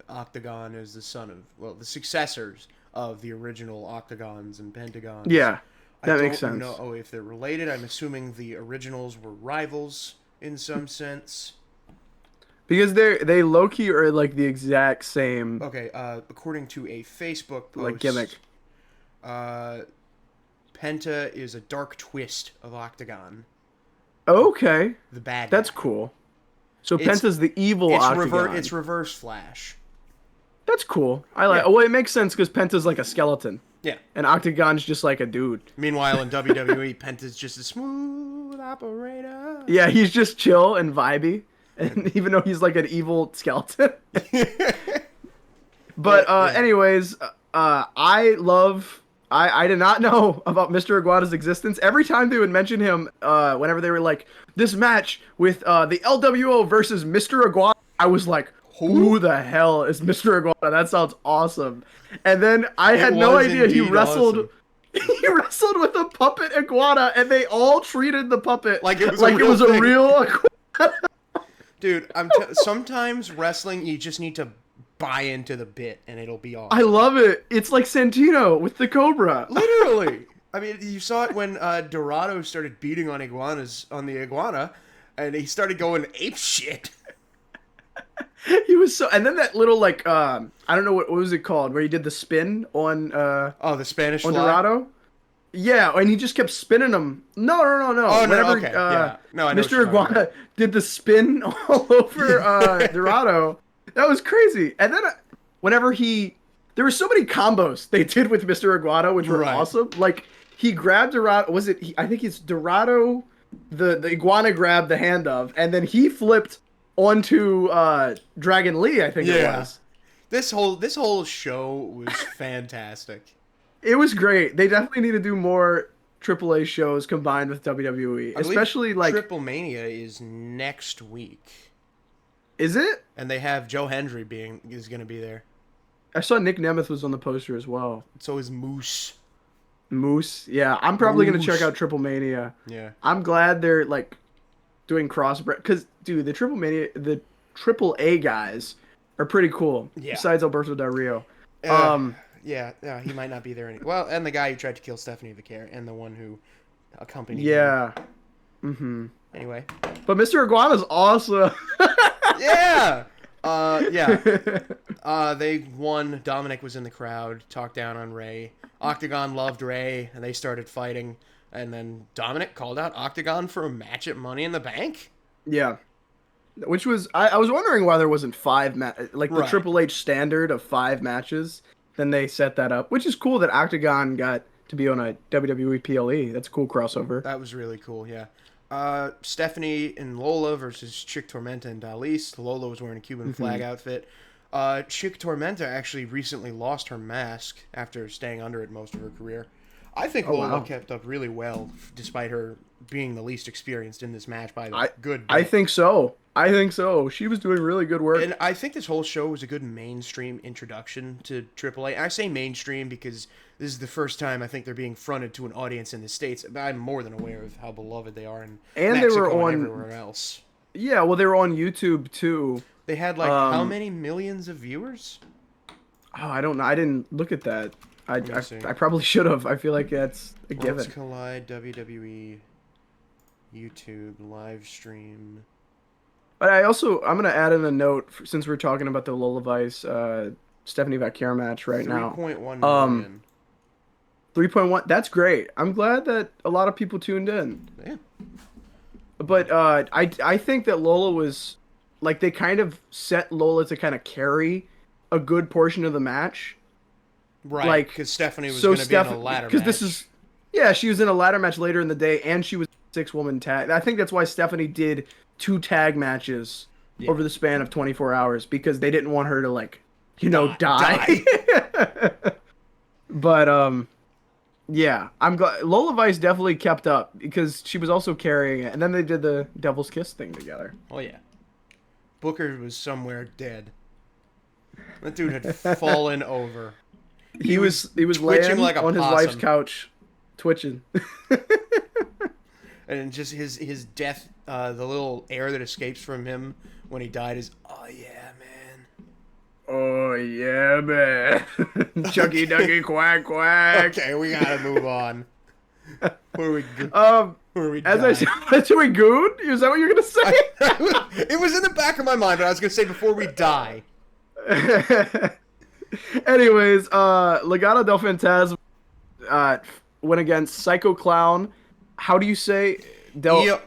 Octagon is the son of, the successors of the original Octagons and Pentagons. Yeah, that makes sense. I don't know if they're related. I'm assuming the originals were rivals in some sense. Because they low key are like the exact same. Okay, according to a Facebook post, like gimmick. Penta is a dark twist of Octagon. Okay, The bad. that's guy. cool. So Penta's the evil Octagon. It's reverse Flash. That's cool. I like. Yeah. Oh, well, it makes sense because Penta's like a skeleton, Yeah. and Octagon's just like a dude. Meanwhile, in WWE, Penta's just a smooth operator. Yeah, he's just chill and vibey, and even though he's like an evil skeleton. But anyways, I did not know about Mr. Iguana's existence. Every time they would mention him, whenever they were like, this match with the LWO versus Mr. Iguana, I was like, who the hell is Mr. Iguana? That sounds awesome. And then I had no idea he wrestled. Awesome. He wrestled with a puppet iguana, and they all treated the puppet like it was a thing. real iguana. Dude, sometimes wrestling, you just need to buy into the bit, and it'll be awesome. I love it. It's like Santino with the Cobra. Literally. I mean, you saw it when Dorado started beating on the iguana, and he started going ape shit. He was so, and then that little like I don't know what was it called, where he did the spin on the Spanish on fly? Dorado. Yeah, and he just kept spinning them. No. Oh, no, Whenever okay, yeah. No, I know what Mr. you're talking Iguana about. did the spin all over Dorado, that was crazy. And then whenever there were so many combos they did with Mr. Iguana, which were Right. awesome. Like he grabbed Dorado. Was it? I think it's Dorado. The iguana grabbed the hand of, and then he flipped onto Dragon Lee. I think it Yeah. was. This whole show was fantastic. It was great. They definitely need to do more AAA shows combined with WWE, I believe especially like. Triple Mania is next week, Is it? and they have Joe Hendry is going to be there. I saw Nick Nemeth was on the poster as well. So is Moose. Moose. Yeah, I'm probably gonna Moose. check out Triple Mania. Yeah. I'm glad they're like doing cross because dude, the Triple A guys are pretty cool. Yeah. Besides Alberto Del Rio. Yeah, he might not be there anymore. Well, and the guy who tried to kill Stephanie Vicaire, and the one who accompanied him. Yeah. Mm-hmm. Anyway. But Mr. Iguana's awesome. Yeah! They won. Dominic was in the crowd, talked down on Ray. Octagon loved Ray, and they started fighting. And then Dominic called out Octagon for a match at Money in the Bank? Yeah. Which was I was wondering why there wasn't like the Right. Triple H standard of 5 matches. Then they set that up, which is cool that Octagon got to be on a WWE PLE. That's a cool crossover. That was really cool, yeah. Stephanie and Lola versus Chick Tormenta and Dalise. Lola was wearing a Cuban flag outfit. Chick Tormenta actually recently lost her mask after staying under it most of her career. I think Lola kept up really well, despite her being the least experienced in this match by the good bit. I think so. She was doing really good work. And I think this whole show was a good mainstream introduction to AAA. I say mainstream because this is the first time I think they're being fronted to an audience in the States. I'm more than aware of how beloved they are in And Mexico they were on and everywhere else. Yeah, well, they were on YouTube too. They had like how many millions of viewers? Oh, I don't know. I didn't look at that. I see. probably should have. I feel like that's a Worlds given. Collide WWE YouTube live stream. But I'm gonna add in a note since we're talking about the Lola Vice Stephanie Vaquer match right now. 3.1 million. 3.1. That's great. I'm glad that a lot of people tuned in. Yeah. But I think that Lola was like they kind of set Lola to kind of carry a good portion of the match. Right. Like because Stephanie was going to be in a ladder match. She was in a ladder match later in the day, and she was 6-woman tag. I think that's why Stephanie did 2 tag matches over the span of 24 hours because they didn't want her to die. But yeah, I'm glad Lola Vice definitely kept up because she was also carrying it, and then they did the Devil's Kiss thing together. Oh yeah. Booker was somewhere dead. That dude had fallen over. He was twitching laying like a on his possum. wife's couch, twitching. And just his death, the little air that escapes from him when he died is, oh yeah, man. Oh yeah, man. Chucky Ducky Quack Quack. Okay, we gotta move on. Where we As I said, to a goon? Is that what you're gonna say? It was in the back of my mind, but I was gonna say before we die. Anyways, Legado del Fantasma went against Psycho Clown. How do you say Dr.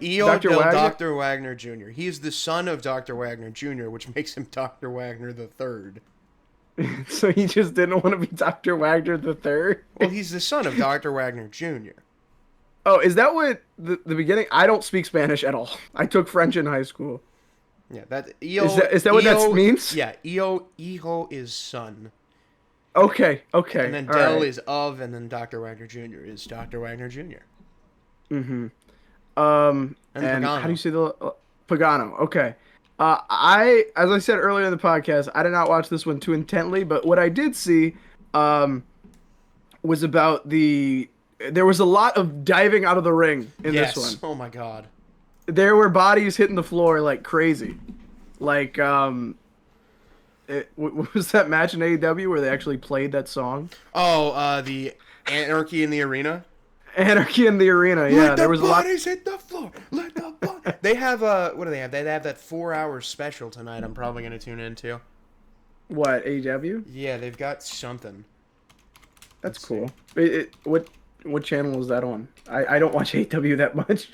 Wagner? Dr. Wagner Jr. He is the son of Dr. Wagner Jr., which makes him Dr. Wagner the Third. So he just didn't want to be Dr. Wagner the Third? Well, he's the son of Dr. Wagner Jr. Oh, is that what the beginning? I don't speak Spanish at all. I took French in high school. Yeah, is that what that means? Yeah, Hijo is son. Okay. And then Del is of, and then Dr. Wagner Jr. is Dr. Wagner Jr. Mm-hmm. And how do you say the Pagano? Okay. As I said earlier in the podcast, I did not watch this one too intently, but what I did see was about there was a lot of diving out of the ring in this one. Oh my god. There were bodies hitting the floor like crazy. Like, what was that match in AEW where they actually played that song? Oh, the Anarchy in the Arena? Anarchy in the Arena, yeah. There was a lot. Bodies hit the floor. Let the bodies. They have what do they have? They have that 4-hour special tonight. I'm probably gonna tune into. What, AEW? Yeah, they've got something. That's Let's cool. see. What channel is that on? I don't watch AW that much.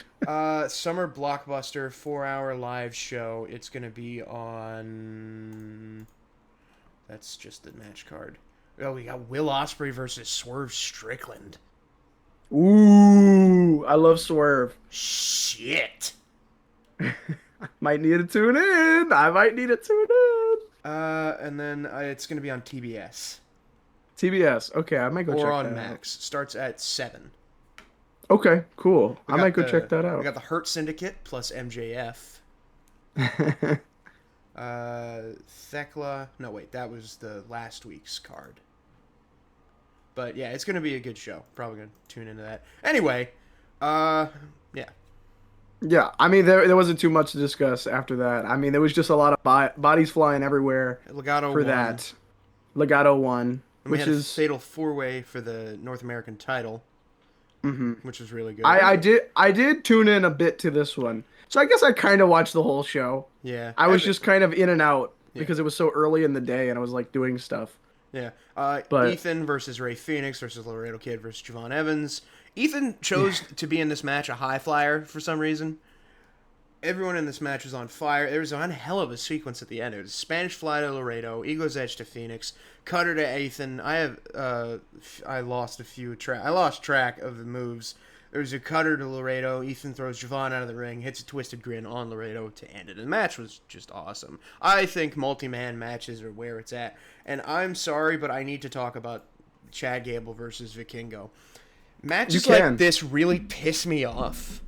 Summer Blockbuster 4-hour live show. It's gonna be on. That's just the match card. Oh, we got Will Ospreay versus Swerve Strickland. Ooh, I love Swerve. Shit. Might need to tune in. I might need to tune in. And then it's gonna be on TBS TBS. Okay, I might go check or that on out. Max. Starts at 7. Okay, cool. We I got might go the- check that We out. got the Hurt Syndicate plus MJF. Thekla. No, wait, that was the last week's card. But yeah, it's gonna be a good show. Probably gonna tune into that. Anyway, yeah, Yeah, I mean there wasn't too much to discuss after that. I mean there was just a lot of bodies flying everywhere Legato for won. that. Legato won, And we which had a is fatal 4-way for the North American title, which was really good. I did tune in a bit to this one. So I guess I kind of watched the whole show. Yeah, I was Evan- just kind of in and out Yeah. because it was so early in the day and I was like doing stuff. Yeah. But- Ethan versus Ray Phoenix versus Laredo Kid versus Javon Evans. Ethan chose to be in this match a high flyer for some reason. Everyone in this match was on fire. There was one hell of a sequence at the end. It was Spanish Fly to Laredo, Ego's Edge to Phoenix, Cutter to Ethan. I lost I lost track of the moves. There was a Cutter to Laredo. Ethan throws Javon out of the ring, hits a twisted grin on Laredo to end it. And the match was just awesome. I think multi-man matches are where it's at. And I'm sorry, but I need to talk about Chad Gable versus Vikingo. Matches You can. like this really piss me off.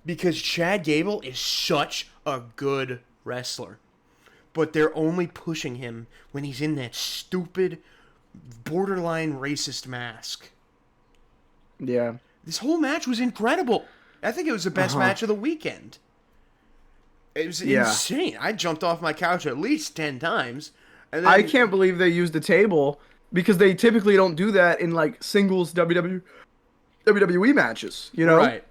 Because Chad Gable is such a good wrestler. But they're only pushing him when he's in that stupid, borderline racist mask. Yeah. This whole match was incredible. I think it was the best match of the weekend. It was insane. I jumped off my couch at least 10 times. And then, I can't believe they used the table because they typically don't do that in like singles WWE matches, you know? Right.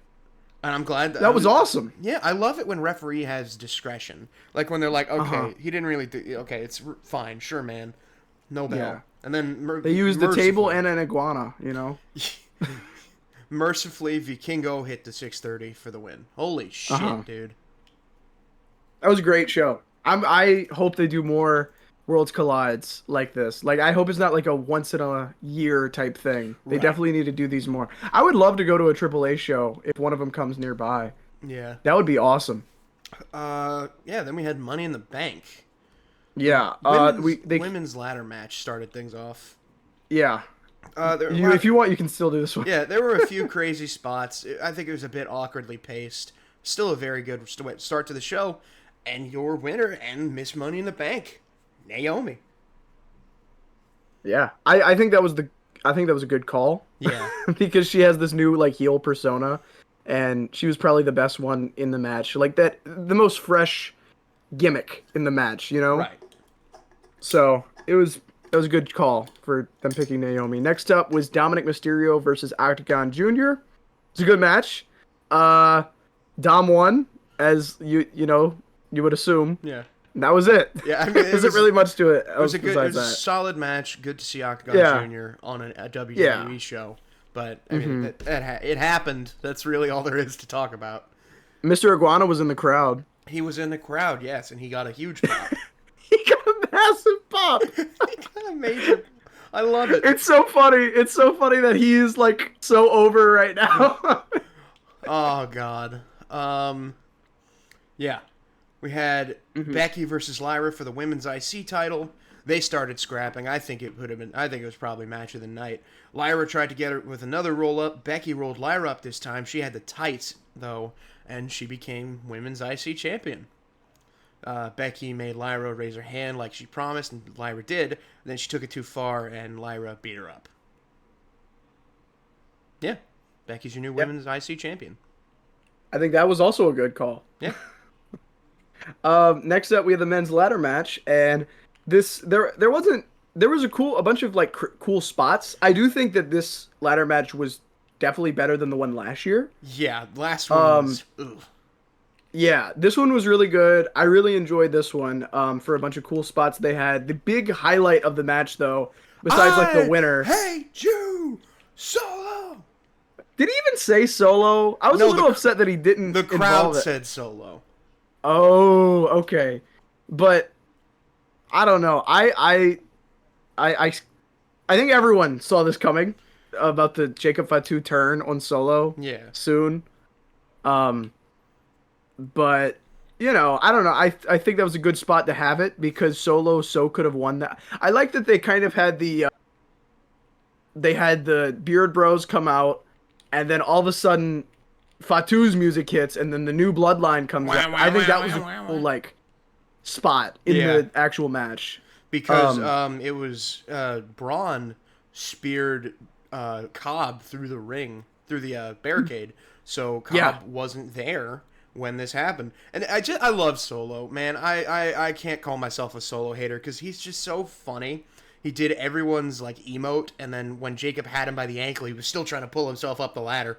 And I'm glad That was awesome. Yeah, I love it when referee has discretion. Like when they're like, okay, he didn't really do. Okay, it's fine, sure, man, no bell. Yeah. And then They used the table mercifully- and an iguana, you know? mercifully, Vikingo hit the 630 for the win. Holy shit, dude! That was a great show. I hope they do more Worlds Collides like this. Like, I hope it's not like a once in a year type thing. They Right. definitely need to do these more. I would love to go to a AAA show if one of them comes nearby. Yeah. That would be awesome. Yeah. Then we had Money in the Bank. Yeah. Women's ladder match started things off. Yeah. If If you want, you can still do this one. Yeah, there were a few crazy spots. I think it was a bit awkwardly paced. Still a very good start to the show. And your winner and Miss Money in the Bank, Naomi. Yeah. I think that was a good call. Yeah. Because she has this new like heel persona, and she was probably the best one in the match. Like the most fresh gimmick in the match, you know? Right. So it was a good call for them picking Naomi. Next up was Dominic Mysterio versus Octagon Jr. It's a good match. Dom won, as you would assume. Yeah. That was it. Yeah, I mean, there wasn't really much to it. It was a besides a solid match. Good to see Octagon Jr. on a WWE show. But I mean, it happened. That's really all there is to talk about. Mr. Iguana was in the crowd. He was in the crowd, yes, and he got a huge pop. He got a massive pop. He got a major. I love it. It's so funny. It's so funny that he is like so over right now. Oh God. Yeah. We had Becky versus Lyra for the women's IC title. They started scrapping. I think it was probably match of the night. Lyra tried to get her with another roll up. Becky rolled Lyra up this time. She had the tights though, and she became women's IC champion. Becky made Lyra raise her hand like she promised, and Lyra did. Then she took it too far, and Lyra beat her up. Yeah, Becky's your new women's IC champion. I think that was also a good call. Yeah. Next up, we have the men's ladder match, and there was a bunch of like cool spots. I do think that this ladder match was definitely better than the one last year. Yeah, last one was. Ugh. Yeah, this one was really good. I really enjoyed this one for a bunch of cool spots they had. The big highlight of the match, though, besides like the winner. Hate you, Solo. Did he even say Solo? I was a little upset that he didn't. The crowd said Solo. Oh, okay. But I don't know. I think everyone saw this coming about the Jacob Fatu turn on Solo. Yeah. Soon. But I don't know. I think that was a good spot to have it because Solo could have won that. I like that they kind of had the Beard Bros come out, and then all of a sudden Fatu's music hits, and then the new Bloodline comes up. I think that was a cool spot in the actual match because it was Braun speared Cobb through the ring through the barricade, so Cobb wasn't there when this happened. And I love Solo, man. I can't call myself a Solo hater because he's just so funny. He did everyone's emote, and then when Jacob had him by the ankle, he was still trying to pull himself up the ladder.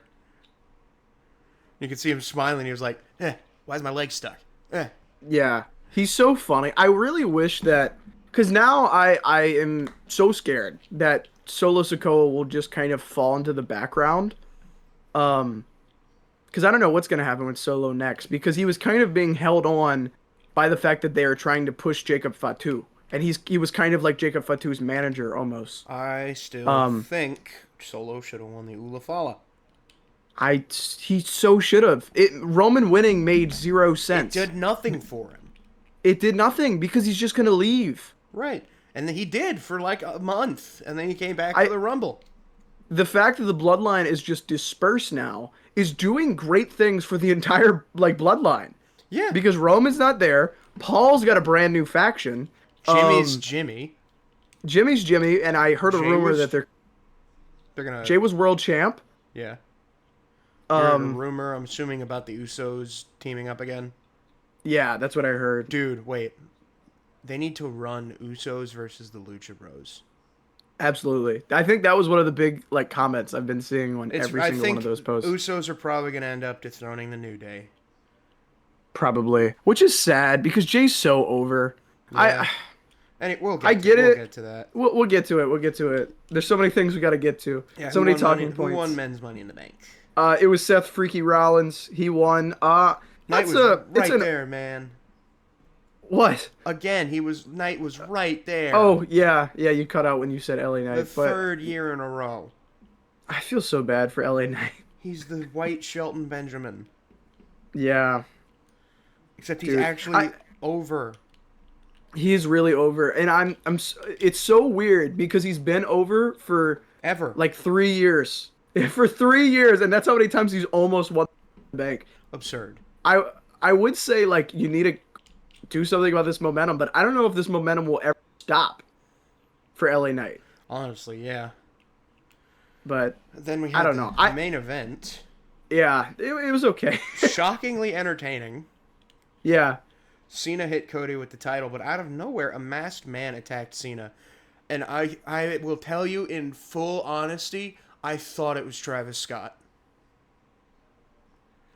You could see him smiling. He was like, why is my leg stuck? Yeah, he's so funny. I really wish that, because now I am so scared that Solo Sikoa will just kind of fall into the background. Because I don't know what's going to happen with Solo next, because he was kind of being held on by the fact that they are trying to push Jacob Fatu. And he was kind of like Jacob Fatu's manager almost. I still think Solo should have won the Ulafala. He so should have. Roman winning made 0 sense. It did nothing for him. It did nothing because he's just going to leave. Right. And then he did for a month. And then he came back for the Rumble. The fact that the Bloodline is just dispersed now is doing great things for the entire Bloodline. Yeah. Because Roman's not there. Paul's got a brand new faction. Jimmy's Jimmy. Jimmy's Jimmy, and I heard a rumor that they're gonna. Jay was world champ. Yeah. A rumor, I'm assuming, about the Usos teaming up again. Yeah, that's what I heard. Dude, wait. They need to run Usos versus the Lucha Bros. Absolutely. I think that was one of the big comments I've been seeing on every single one of those posts. Usos are probably gonna end up dethroning the New Day. Probably, which is sad because Jay's so over. Yeah. We'll get to that. We'll get to it. We'll get to it. There's so many things we got to get to. Yeah, so many talking points. Who won men's Money in the Bank? It was Seth Freaky Rollins. He won. Knight was right there, man. What? Again, Knight was right there. Oh yeah, you cut out when you said LA Knight. The third year in a row. I feel so bad for LA Knight. He's the white Shelton Benjamin. Yeah. Except he's actually over. He is really over, and it's so weird because he's been over for 3 years. For 3 years, and that's how many times he's almost won the bank. Absurd. I would say you need to do something about this momentum, but I don't know if this momentum will ever stop for LA Knight. Honestly, yeah. But then we had the main event. Yeah, it was okay. Shockingly entertaining. Yeah. Cena hit Cody with the title, but out of nowhere, a masked man attacked Cena. And I will tell you in full honesty, I thought it was Travis Scott.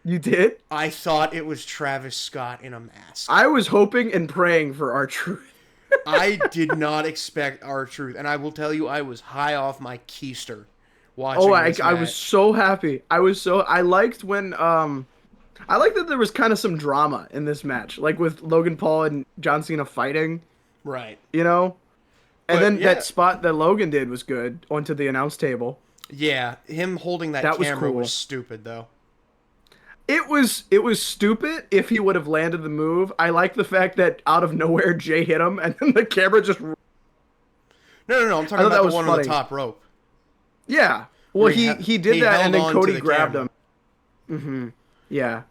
You did? I thought it was Travis Scott in a mask. I was hoping and praying for R-Truth. I did not expect R-Truth, and I will tell you, I was high off my keister watching this match. I was so happy. I liked when I like that there was kind of some drama in this match, with Logan Paul and John Cena fighting. Right. And then that spot that Logan did was good onto the announce table. Yeah, him holding that camera was stupid, though. It was stupid if he would have landed the move. I like the fact that out of nowhere Jay hit him and then the camera just... No, I'm talking about the one on the top rope. Yeah. Well, he did that and then Cody grabbed him. Mm-hmm. Yeah.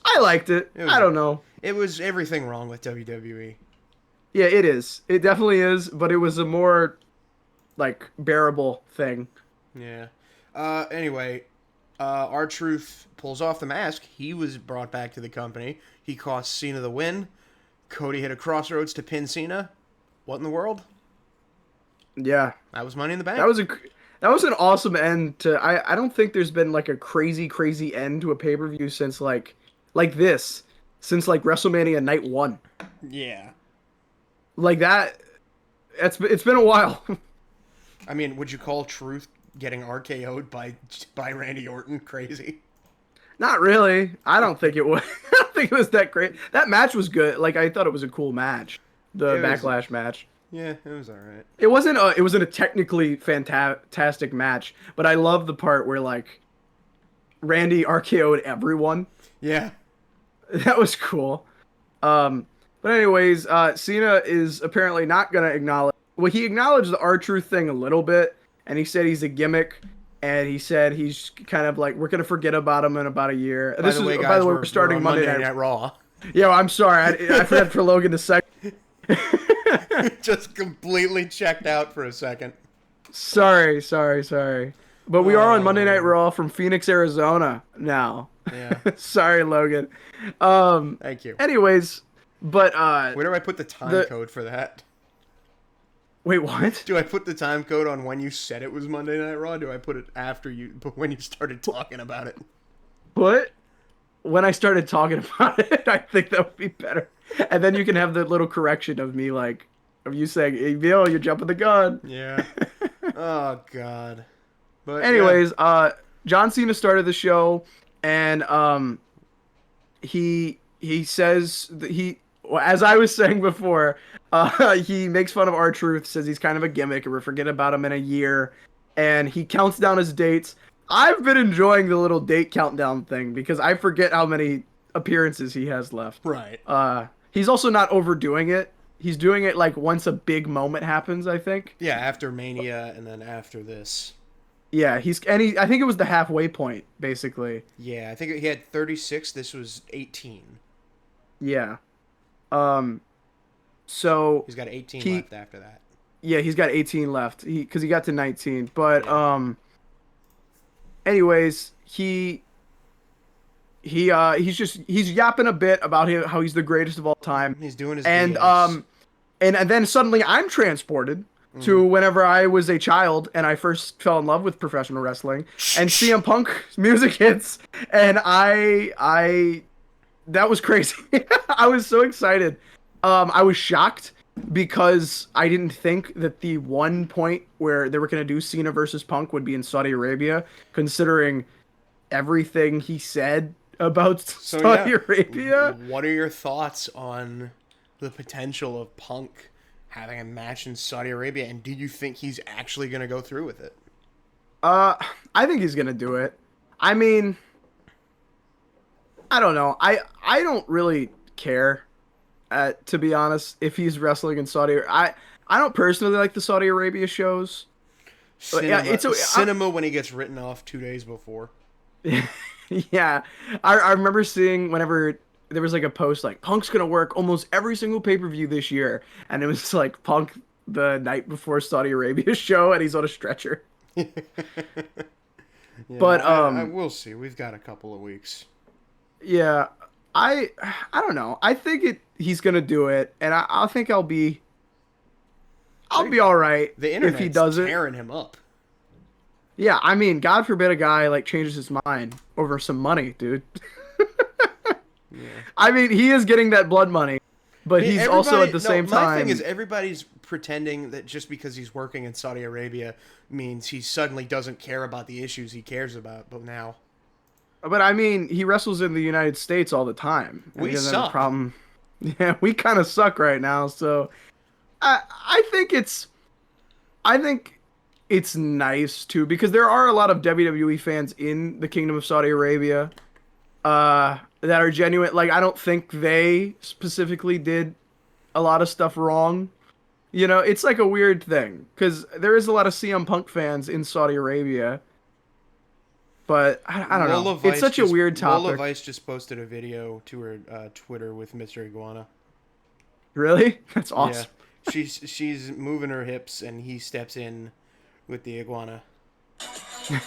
I liked it. I don't know. It was everything wrong with WWE. Yeah, it is. It definitely is, but it was a more bearable thing. Yeah. Anyway, R-Truth pulls off the mask. He was brought back to the company. He cost Cena the win. Cody hit a crossroads to pin Cena. What in the world? Yeah. That was Money in the Bank. That was an awesome end to... I don't think there's been a crazy, crazy end to a pay-per-view since this. Since WrestleMania Night 1. Yeah. It's been a while. I mean, would you call Truth getting RKO'd by Randy Orton crazy? Not really. I don't think it was. I don't think it was that great. That match was good. Like I thought it was a cool match. The Backlash match. Yeah, it was all right. It wasn't a technically fantastic match, but I love the part where like Randy RKO'd everyone. Yeah. That was cool. But anyways, Cena is apparently not gonna acknowledge. Well, he acknowledged the R-Truth thing a little bit, and he said he's a gimmick, and he said he's kind of like we're gonna forget about him in about a year. By the way, we're starting Monday Night Raw. Yeah, well, I'm sorry, I forgot for Logan to say. Just completely checked out for a second. Sorry. But we are on Monday Night Raw from Phoenix, Arizona now. Yeah. Sorry, Logan. Thank you. Anyways, but where do I put the time code for that? Wait, what? Do I put the time code on when you said it was Monday Night Raw? Do I put it after when you started talking about it? What? When I started talking about it, I think that would be better. And then you can have the little correction of me, like, of you saying, hey, Bill, you're jumping the gun. Yeah. Oh, God. But anyways, John Cena started the show, and he says that as I was saying before, he makes fun of R-Truth, says he's kind of a gimmick, and we'll forget about him in a year, and he counts down his dates. I've been enjoying the little date countdown thing because I forget how many appearances he has left. Right. He's also not overdoing it. He's doing it like once a big moment happens, I think. Yeah, after Mania and then after this. Yeah, I think it was the halfway point, basically. Yeah, I think he had 36. This was 18. Yeah. So he's got 18 left after that. Yeah, he's got 18 left. Because he got to 19. But yeah. Anyways, he's yapping a bit about how he's the greatest of all time. He's doing his and then suddenly I'm transported to whenever I was a child and I first fell in love with professional wrestling, and CM Punk music hits, and that was crazy. I was so excited. I was shocked because I didn't think that the one point where they were going to do Cena versus Punk would be in Saudi Arabia, considering everything he said about Saudi Arabia. What are your thoughts on the potential of Punk having a match in Saudi Arabia, and do you think he's actually going to go through with it? I think he's going to do it. I mean, I don't know. I don't really care, to be honest, if he's wrestling in Saudi. I don't personally like the Saudi Arabia shows. Cinema, yeah, cinema when he gets written off 2 days before. Yeah, I remember seeing whenever there was like a post like Punk's gonna work almost every single pay-per-view this year, and it was like Punk the night before Saudi Arabia show, and he's on a stretcher. Yeah, but I will see. We've got a couple of weeks. Yeah, I don't know. I think he's gonna do it, and I think I'll be all right the internet's if he does it. Tearing him up. Yeah, I mean, God forbid a guy like changes his mind over some money, dude. Yeah. I mean, he is getting that blood money, but he's also at the same time. My thing is, everybody's pretending that just because he's working in Saudi Arabia means he suddenly doesn't care about the issues he cares about. But now, but I mean, he wrestles in the United States all the time. We suck. Have a problem. Yeah, we kind of suck right now. So, I think it's nice too, because there are a lot of WWE fans in the Kingdom of Saudi Arabia that are genuine. Like, I don't think they specifically did a lot of stuff wrong. You know, it's like a weird thing because there is a lot of CM Punk fans in Saudi Arabia. But I don't know. It's such a weird topic. Lola Vice just posted a video to her Twitter with Mr. Iguana. Really? That's awesome. Yeah. She's moving her hips and he steps in with the iguana. I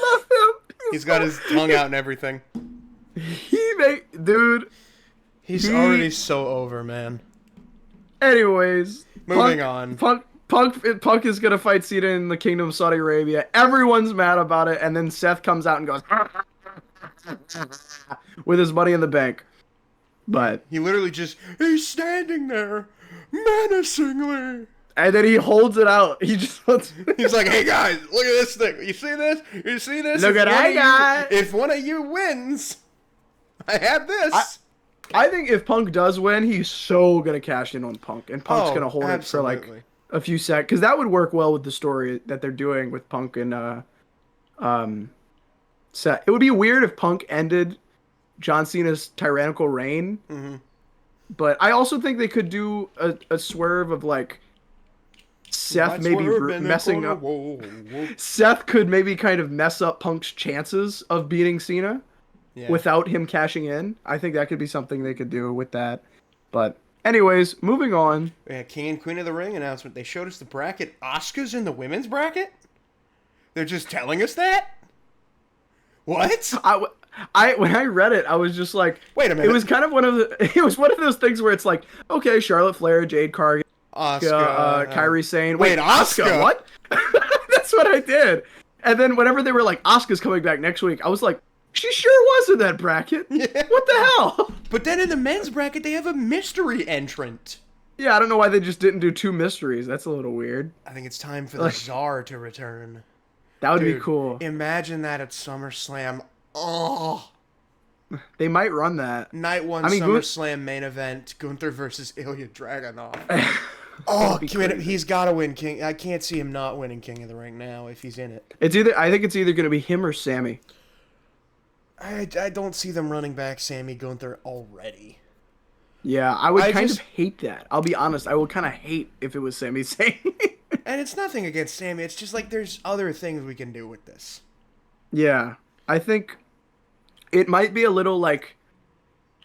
love him. He's got his tongue out and everything. Dude. He's already so over, man. Anyways. Moving on. Punk is going to fight Cena in the Kingdom of Saudi Arabia. Everyone's mad about it. And then Seth comes out and goes with his money in the bank. But he literally he's standing there menacingly. And then he holds it out. He just wants... He's like, hey guys, look at this thing. You see this? You see this? Look at that guy. If one of you wins, I have this. I think if Punk does win, he's so gonna cash in on Punk, and Punk's gonna hold absolutely. it for like a few seconds, because that would work well with the story that they're doing with Punk and Seth. It would be weird if Punk ended John Cena's tyrannical reign, but I also think they could do a swerve of like Seth maybe messing up. Seth could maybe kind of mess up Punk's chances of beating Cena. Yeah. Without him cashing in. I think that could be something they could do with that. But anyways, moving on. Yeah, King and Queen of the Ring announcement. They showed us the bracket. Asuka's in the women's bracket? They're just telling us that? What? I when I read it, I was just like, wait a minute. It was kind of one of those things where it's like, okay, Charlotte Flair, Jade Cargill, Asuka, Kairi Sane. Wait, Asuka? What? That's what I did. And then whenever they were like, Asuka's coming back next week, I was like, she sure was in that bracket. Yeah. What the hell? But then in the men's bracket, they have a mystery entrant. Yeah, I don't know why they just didn't do 2 mysteries. That's a little weird. I think it's time for the Czar to return. That would be cool. Imagine that at SummerSlam. Oh. They might run that. Night 1 SummerSlam main event. Gunther versus Ilya Dragunov. Oh, he's got to win King. I can't see him not winning King of the Ring now if he's in it. I think it's either going to be him or Sammy. I don't see them running back Sammy Gunther already. Yeah, I would kind of hate that. I'll be honest. I would kind of hate if it was Sami Zayn. And it's nothing against Sammy. It's just like there's other things we can do with this. Yeah. I think it might be a little like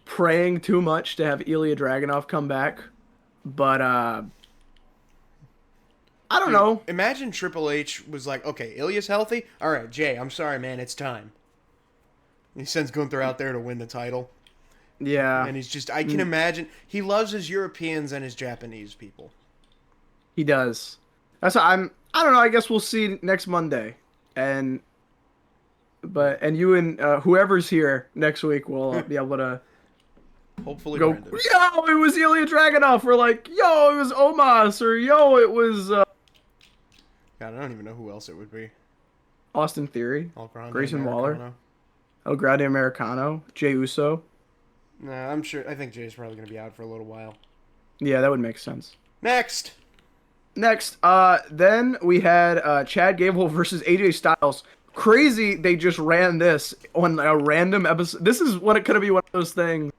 praying too much to have Ilya Dragunov come back. But I don't know. Imagine Triple H was like, okay, Ilya's healthy? All right, Jay, I'm sorry, man. It's time. He sends Gunther out there to win the title. Yeah. And he's just, I can imagine, he loves his Europeans and his Japanese people. He does. That's what I don't know, I guess we'll see next Monday. And you and whoever's here next week will be able to hopefully go, Brandon. Yo, it was Ilya Dragunov. We're like, yo, it was Omos. Or yo, it was... God, I don't even know who else it would be. Austin Theory. Grayson Waller. El Grande Americano, Jey Uso. Nah, I think Jay's probably going to be out for a little while. Yeah, that would make sense. Next, then we had Chad Gable versus AJ Styles. Crazy, they just ran this on a random episode. This is what it could be one of those things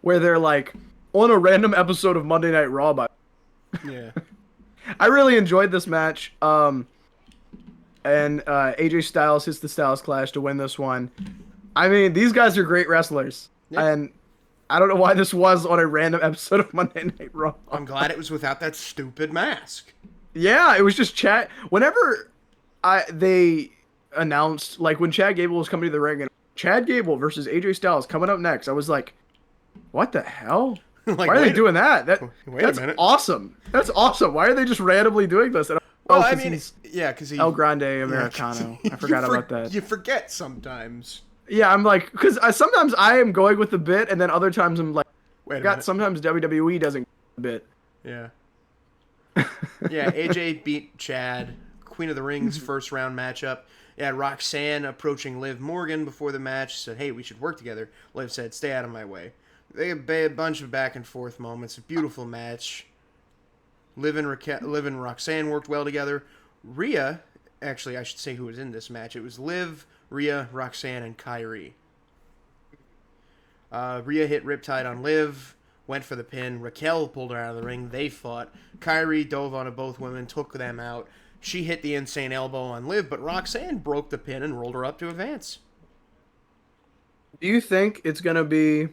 where they're like, on a random episode of Monday Night Raw. Yeah. I really enjoyed this match. And AJ Styles hits the Styles Clash to win this one. I mean, these guys are great wrestlers. Yep. And I don't know why this was on a random episode of Monday Night Raw. I'm glad it was without that stupid mask. Yeah, it was just Chad. Whenever they announced, like when Chad Gable was coming to the ring, and Chad Gable versus AJ Styles coming up next, I was like, what the hell? Like, why are they doing that? That's a minute. Awesome. That's awesome. Why are they just randomly doing this? Well, I mean, because he's El Grande Americano. I forgot about that. You forget sometimes. Yeah, I'm like, because sometimes I am going with the bit, and then other times I'm like, sometimes WWE doesn't the bit. Yeah. Yeah, AJ beat Chad. Queen of the Ring's first round matchup. Yeah, Roxanne approaching Liv Morgan before the match said, hey, we should work together. Liv said, stay out of my way. They had a bunch of back and forth moments. A beautiful match. Liv and Roxanne worked well together. Rhea, actually, I should say who was in this match. It was Liv, Rhea, Roxanne, and Kairi. Rhea hit Riptide on Liv, went for the pin. Raquel pulled her out of the ring. They fought. Kairi dove onto both women, took them out. She hit the insane elbow on Liv, but Roxanne broke the pin and rolled her up to advance. Do you think it's gonna be?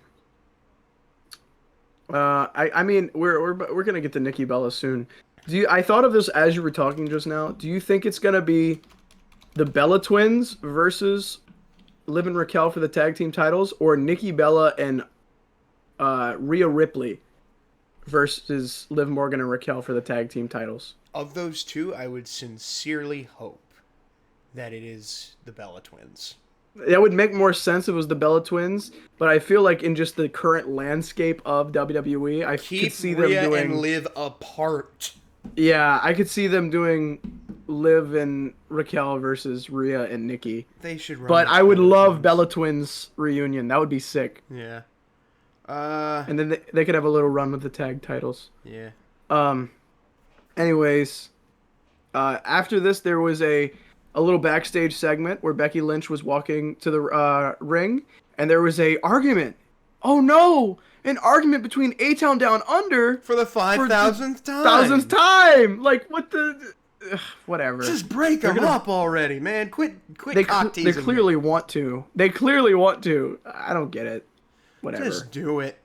I mean, we're gonna get to Nikki Bella soon. I thought of this as you were talking just now. Do you think it's gonna be the Bella Twins versus Liv and Raquel for the tag team titles, or Nikki Bella and Rhea Ripley versus Liv Morgan and Raquel for the tag team titles? Of those two, I would sincerely hope that it is the Bella Twins. That would make more sense if it was the Bella Twins, but I feel like in just the current landscape of WWE, I could see them doing... and Liv apart. Yeah, I could see them doing Liv and Raquel versus Rhea and Nikki. They should run But those I would Bella love Twins. Bella Twins reunion. That would be sick. Yeah. And then they could have a little run with the tag titles. Yeah. Um. Anyways, after this, there was a little backstage segment where Becky Lynch was walking to the ring, and there was a argument. Oh no! An argument between A-Town Down Under For the 5,000th time. thousandth time. Like what the? Whatever. Just break them up already, man. Quit cock They teasing clearly want to. They clearly want to. I don't get it. Whatever. Just do it.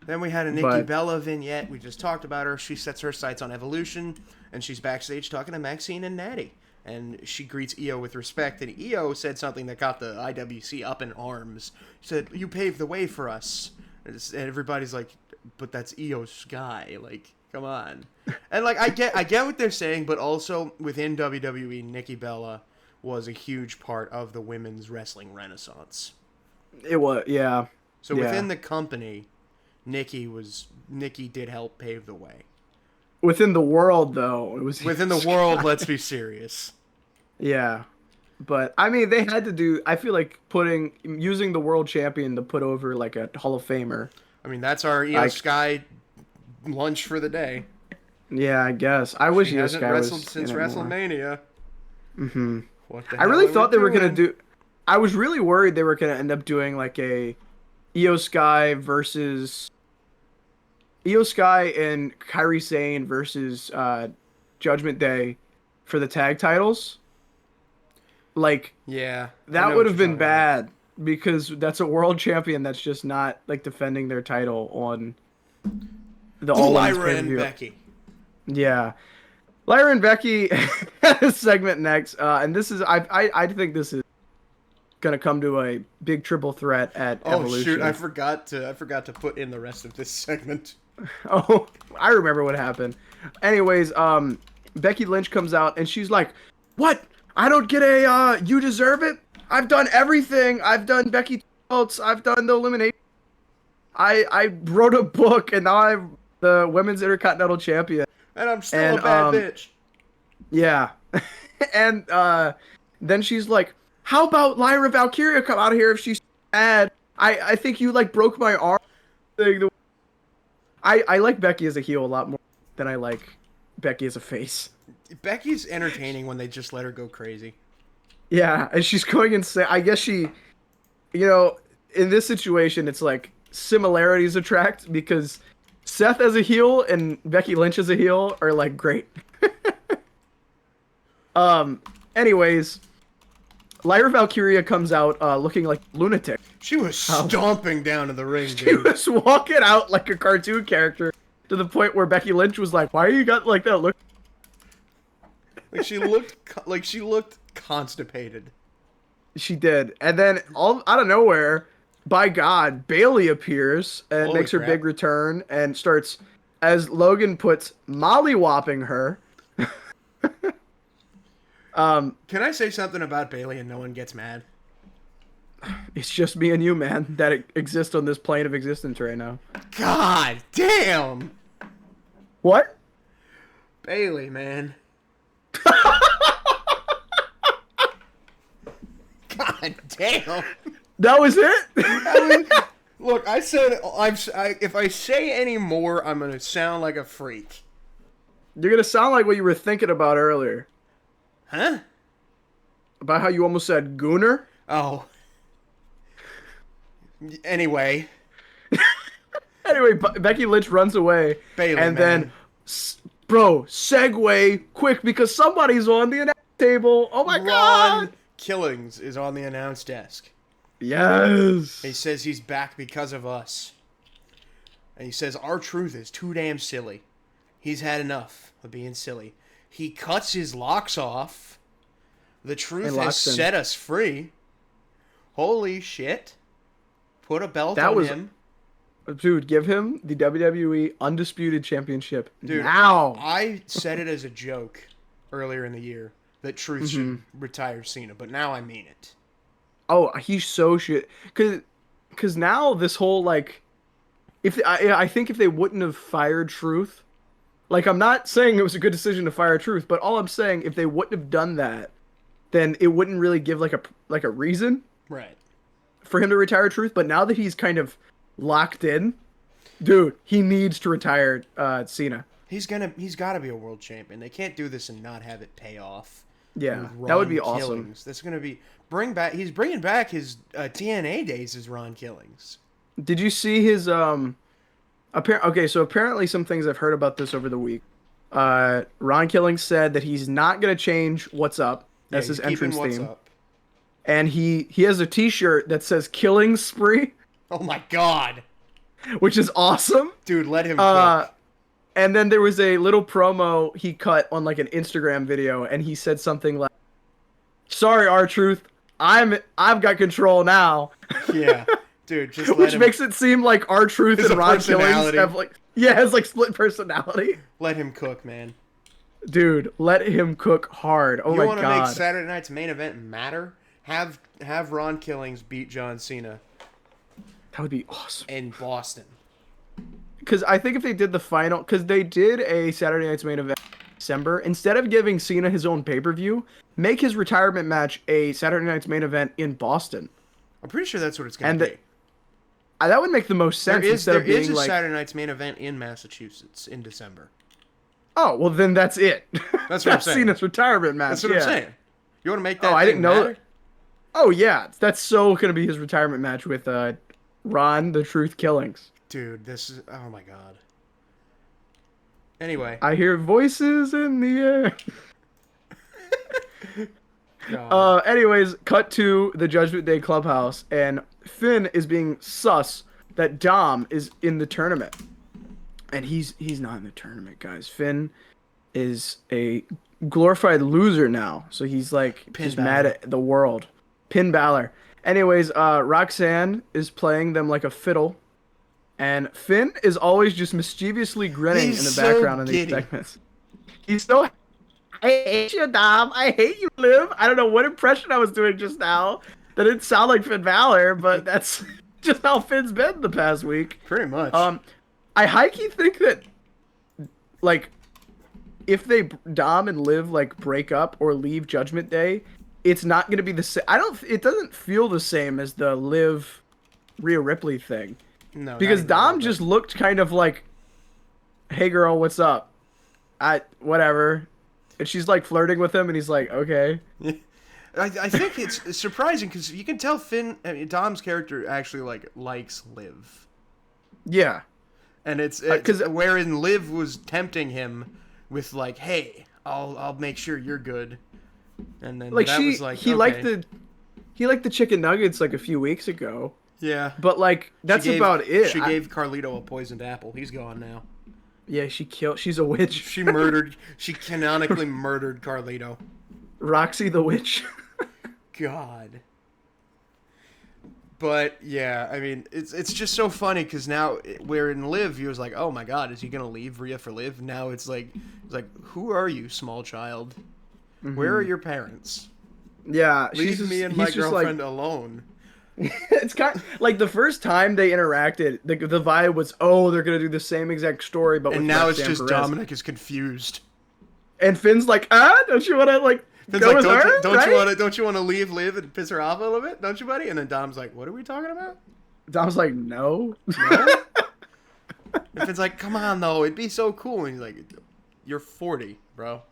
Then we had a Nikki But- Bella vignette. We just talked about her. She sets her sights on Evolution, and she's backstage talking to Maxine and Natty. And she greets Io with respect, and Io said something that got the IWC up in arms. She said, "You paved the way for us." And everybody's like, "But that's Io's guy. Like, come on." And like, I get what they're saying, but also within WWE, Nikki Bella was a huge part of the women's wrestling renaissance. It was, yeah. So Yeah. within the company, Nikki did help pave the way. Within the world, though, it was Within the world, let's be serious. Yeah, but I mean, they had to do. I feel like using the world champion to put over like a Hall of Famer. I mean, that's our Io Sky lunch for the day. Yeah, I guess. I wish She Io hasn't Sky wrestled was since in it more. WrestleMania. Mm-hmm. What the I hell really are thought they were gonna doing? do. I was really worried they were gonna end up doing like a Io Sky versus Io Sky and Kairi Sane versus Judgment Day for the tag titles. Like Yeah, I that know would what have you're been talking about. bad because that's a world champion that's just not like defending their title on the All Women's Lyra and pay-per-view. Becky. Yeah, Lyra and Becky had a segment next, and this is I think this is gonna come to a big triple threat at Oh Evolution. shoot! I forgot to put in the rest of this segment. Oh, I remember what happened. Anyways, Becky Lynch comes out and she's like, "What? I don't get a you deserve it. I've done everything. I've done Becky belts. I've done the elimination. I wrote a book and now I'm the Women's Intercontinental Champion." And I'm still a bad bitch. Yeah. And then she's like, "How about Lyra Valkyria come out here if she's bad? I think you like broke my arm." I like Becky as a heel a lot more than I like Becky as a face. Becky's entertaining when they just let her go crazy. Yeah, and she's going insane. I guess she, in this situation, it's like similarities attract because Seth as a heel and Becky Lynch as a heel are like great. Anyways, Lyra Valkyria comes out looking like a lunatic. She was stomping down to the ring, She dude. was walking out like a cartoon character to the point where Becky Lynch was like, "Why are you got like that look?" Like she looked constipated. She did. And then all out of nowhere, by God, Bailey appears and Holy makes her crap. big return and starts, as Logan puts, molly-whopping her. Can I say something about Bailey and no one gets mad? It's just me and you, man, that exist on this plane of existence right now. God damn! What? Bailey, man. God damn! That was it? Look, I said if I say any more, I'm gonna sound like a freak. You're going to sound like what you were thinking about earlier. Huh? About how you almost said gooner? Oh. Anyway, Anyway, Becky Lynch runs away. Bailey, and man. then, bro, segue quick because somebody's on the announce table. Oh my Ron God! Killings is on the announce desk. Yes. He says he's back because of us. And he says our truth is too damn silly. He's had enough of being silly. He cuts his locks off. The truth has locks him. set us free. Holy shit. Put a belt That on was- him. Dude, give him the WWE Undisputed Championship Dude, now. I said it as a joke earlier in the year that Truth should Mm-hmm. retire Cena, but now I mean it. Oh, he's so shit. Cause now this whole like, I think if they wouldn't have fired Truth, Like, I'm not saying it was a good decision to fire Truth, but all I'm saying, if they wouldn't have done that, then it wouldn't really give like a reason Right. for him to retire Truth. But now that he's kind of locked in, dude, he needs to retire Cena. He's got to be a world champion. They can't do this and not have it pay off. Yeah, that would be awesome. Killings. That's gonna be He's bringing back his TNA days as Ron Killings. Did you see his Okay, so apparently some things I've heard about this over the week. Ron Killings said that he's not gonna change What's Up. That's his entrance theme. Up. And he has a T-shirt that says "Killing Spree." Oh my god, which is awesome, dude. Let him cook. And then there was a little promo he cut on like an Instagram video, and he said something like, "Sorry, R-Truth, I've got control now." Yeah, dude, just which makes it seem like R-Truth and Ron Killings have has like split personality. Let him cook, man. Dude, let him cook hard. Oh my god. You want to make Saturday night's main event matter? Have Ron Killings beat John Cena. That would be awesome. In Boston. Because I think if they did the final... Because they did a Saturday night's main event in December. Instead of giving Cena his own pay-per-view, make his retirement match a Saturday night's main event in Boston. I'm pretty sure that's what it's going to be. That would make the most sense. There is a Saturday night's main event in Massachusetts in December. Oh, well then that's it. That's what I'm saying. Cena's retirement match. That's what I'm saying. You want to make that I didn't know matter? Oh, yeah. That's so going to be his retirement match with Ron the Truth Killings. Dude, this is... Oh, my God. Anyway. I hear voices in the air. Anyways, cut to the Judgment Day Clubhouse, and Finn is being sus that Dom is in the tournament. And he's not in the tournament, guys. Finn is a glorified loser now, so he's like just mad at the world. Finn Balor. Anyways, Roxanne is playing them like a fiddle, and Finn is always just mischievously grinning in the background in these segments. He's so... I hate you, Dom. I hate you, Liv. I don't know what impression I was doing just now. That didn't sound like Finn Balor, but that's just how Finn's been the past week. Pretty much. I high-key think that, like, if they Dom and Liv like break up or leave Judgment Day, it's not gonna be the same. It doesn't feel the same as the Liv Rhea Ripley thing. No, because Dom just looked kind of like, "Hey girl, what's up?" Whatever, and she's like flirting with him, and he's like, "Okay." I think it's surprising because you can tell Dom's character actually likes Liv. Yeah. And it's wherein Liv was tempting him with like, "Hey, I'll make sure you're good," and then like he liked the chicken nuggets like a few weeks ago. Yeah, but like that's about it. She gave Carlito a poisoned apple. He's gone now. Yeah, she's a witch. She canonically murdered Carlito. Roxy the witch. God. But yeah, I mean, it's just so funny because now where in Liv, he was like, "Oh my God, is he gonna leave Rhea for Liv?" Now it's like, "Who are you, small child? Mm-hmm. Where are your parents? Yeah, leave me and my girlfriend alone." It's kind of, like the first time they interacted, the vibe was, "Oh, they're gonna do the same exact story," but and now it's just Perez. Dominic is confused, and Finn's like, don't you want to like?" Finn's like, don't you want to leave Liv and piss her off a little bit, don't you, buddy? And then Dom's like, "What are we talking about?" Dom's like, No. And Finn's like, "Come on, though, it'd be so cool." And he's like, "You're 40, bro.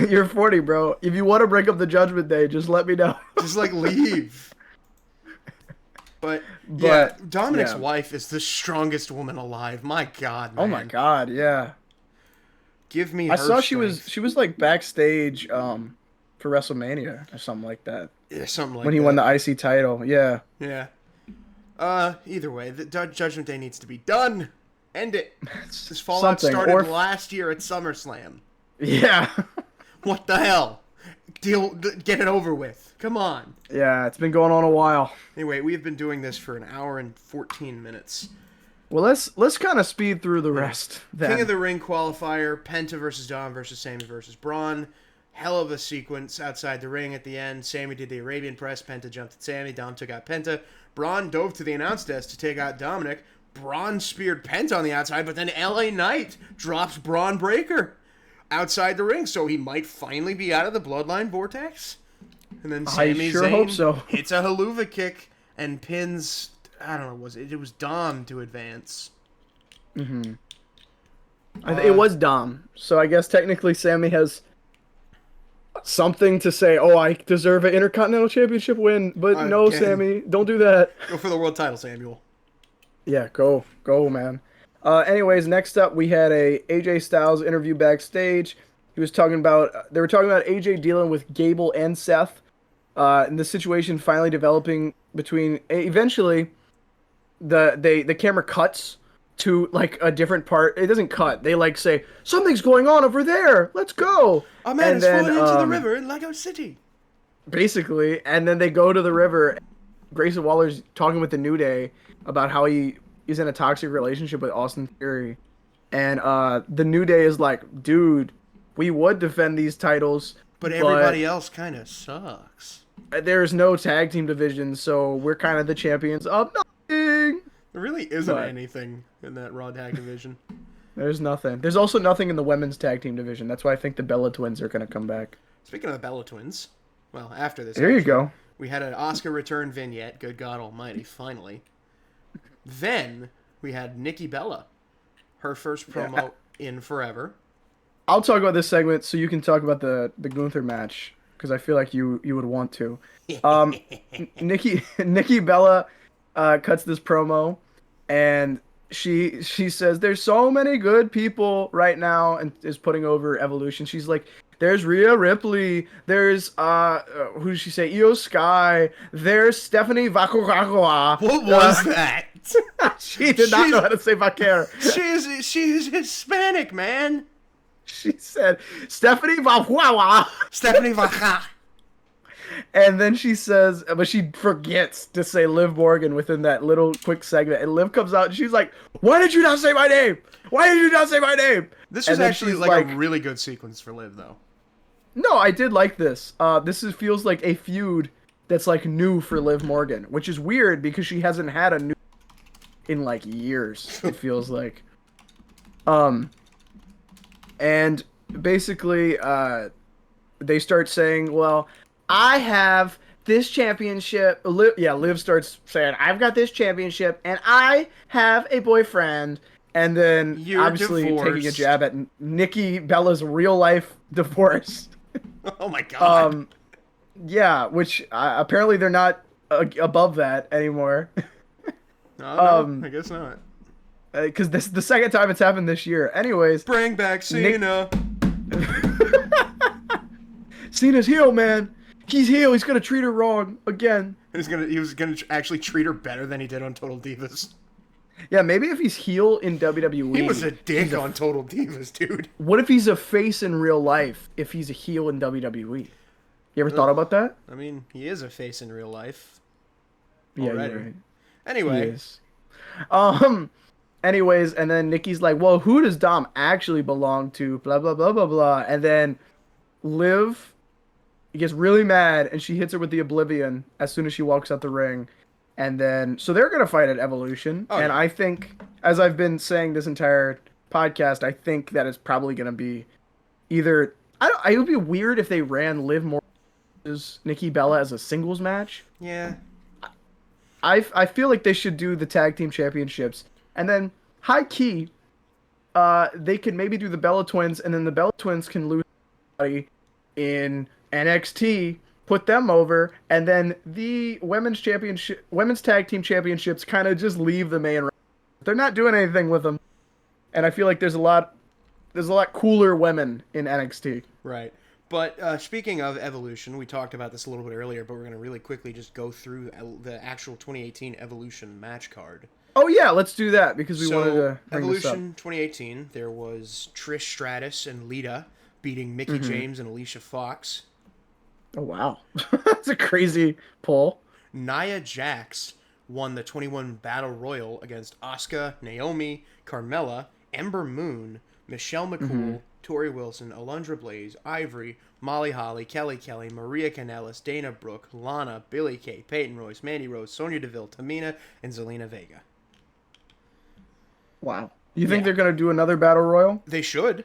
You're 40, bro. If you want to break up the Judgment Day, just let me know. Just leave." But yeah, Dominic's wife is the strongest woman alive. My God, man. Oh my God, yeah. Give me. I saw she was like backstage for WrestleMania or something like that. Yeah, something like that. When he won the IC title, yeah. Yeah. Either way, the Judgment Day needs to be done. End it. This Fallout started last year at SummerSlam. Yeah. What the hell? Get it over with. Come on. Yeah, it's been going on a while. Anyway, we've been doing this for an hour and 14 minutes. Well, let's kind of speed through the rest. Then. King of the Ring qualifier, Penta versus Dom versus Sammy versus Braun. Hell of a sequence outside the ring at the end. Sammy did the Arabian press. Penta jumped at Sammy. Dom took out Penta. Braun dove to the announce desk to take out Dominic. Braun speared Penta on the outside, but then LA Knight drops Braun Breaker outside the ring, so he might finally be out of the Bloodline vortex. And then Sami Zayn hope so. hits a haluva kick and pins, I don't know, it was Dom to advance. Mm-hmm. It was Dom, so I guess technically Sami has something to say. Oh, I deserve an Intercontinental Championship win, but no, Again. Sami, don't do that. Go for the world title, Samuel. Yeah, go, man. Anyways, next up we had a AJ Styles interview backstage. They were talking about AJ dealing with Gable and Seth, and the situation finally developing between. Eventually, the camera cuts to like a different part. It doesn't cut. They like say something's going on over there. Let's go. A man is falling into the river in Lego City. Basically, and then they go to the river. Grayson Waller's talking with the New Day about how he's in a toxic relationship with Austin Theory, and the New Day is like, dude, we would defend these titles, but everybody else kind of sucks. There's no tag team division, so we're kind of the champions of nothing. There really isn't anything in that Raw tag division. There's nothing. There's also nothing in the women's tag team division. That's why I think the Bella Twins are going to come back. Speaking of the Bella Twins, well, after this, there you go. We had an Oscar return vignette. Good God Almighty! Finally. Then we had Nikki Bella, her first promo in forever. I'll talk about this segment so you can talk about the Gunther match because I feel like you would want to. Nikki Bella cuts this promo, and she says there's so many good people right now, and is putting over Evolution. She's like, there's Rhea Ripley, there's who did she say, Io Sky, there's Stephanie Vaqueraqua. What was that? She did not know how to say Vaquer. She's Hispanic, man. She said Stephanie Vaqueraqua. Stephanie Vaqueraqua. And then she says, but she forgets to say Liv Morgan within that little quick segment. And Liv comes out and she's like, why did you not say my name? Why did you not say my name? This was actually like a really good sequence for Liv, though. No, I did like this. Feels like a feud that's like new for Liv Morgan, which is weird because she hasn't had a new in like years, it feels like. And basically, they start saying, well, I have this championship. Liv starts saying, I've got this championship, and I have a boyfriend. And then, you're obviously, divorced. taking a jab at Nikki Bella's real-life divorce. Oh, my God. Yeah, which apparently they're not above that anymore. No, I guess not. Because this is the second time it's happened this year. Anyways. Bring back Cena. Cena's heel, man. He's heel. He's gonna treat her wrong again. He was gonna actually treat her better than he did on Total Divas. Yeah, maybe if he's heel in WWE. He was a dick on Total Divas, dude. What if he's a face in real life if he's a heel in WWE? You ever thought about that? I mean, he is a face in real life. Yeah, already. you're right. Anyways. Anyways, and then Nikki's like, well, who does Dom actually belong to? Blah, blah, blah, blah, blah. And then Liv gets really mad, and she hits her with the Oblivion as soon as she walks out the ring. And then, so they're going to fight at Evolution. Oh, and yeah. I think, as I've been saying this entire podcast, I think that it's probably going to be either, it would be weird if they ran Liv Morgan versus Nikki Bella as a singles match. Yeah. I feel like they should do the tag team championships. And then, high key, they could maybe do the Bella Twins, and then the Bella Twins can lose somebody in NXT, put them over, and then the women's tag team championships kind of just leave the main roster. They're not doing anything with them. And I feel like there's a lot cooler women in NXT. Right. But speaking of Evolution, we talked about this a little bit earlier, but we're going to really quickly just go through the actual 2018 Evolution match card. Oh, yeah, let's do that, because we wanted to bring Evolution this up. 2018, there was Trish Stratus and Lita beating Mickie James and Alicia Fox. Oh, wow. That's a crazy pull. Nia Jax won the 21 Battle Royal against Asuka, Naomi, Carmella, Ember Moon, Michelle McCool, Tori Wilson, Alundra Blaze, Ivory, Molly Holly, Kelly Kelly, Maria Kanellis, Dana Brooke, Lana, Billie Kay, Peyton Royce, Mandy Rose, Sonya Deville, Tamina, and Zelina Vega. Wow. You think Yeah, they're gonna do another battle royal? they should.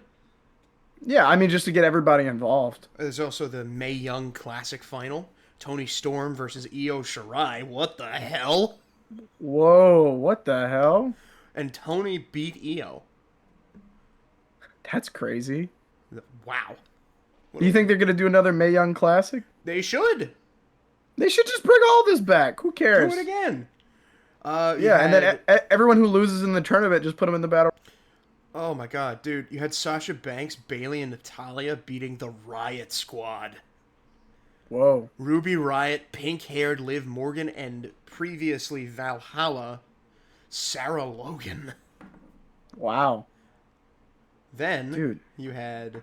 Yeah, I mean just to get everybody involved. There's also the Mae Young Classic final. Tony Storm versus Io Shirai. What the hell? Whoa, what the hell? And Tony beat Io. That's crazy. Wow. Do you think they're gonna do another Mae Young Classic? They should They should just bring all this back. Who cares? do it again? Yeah, and then everyone who loses in the tournament, just put them in the battle. Oh my god, dude. You had Sasha Banks, Bailey, and Natalia beating the Riot Squad. Whoa. Ruby Riot, pink-haired Liv Morgan, and previously Valhalla, Sarah Logan. Wow. Then Dude. you had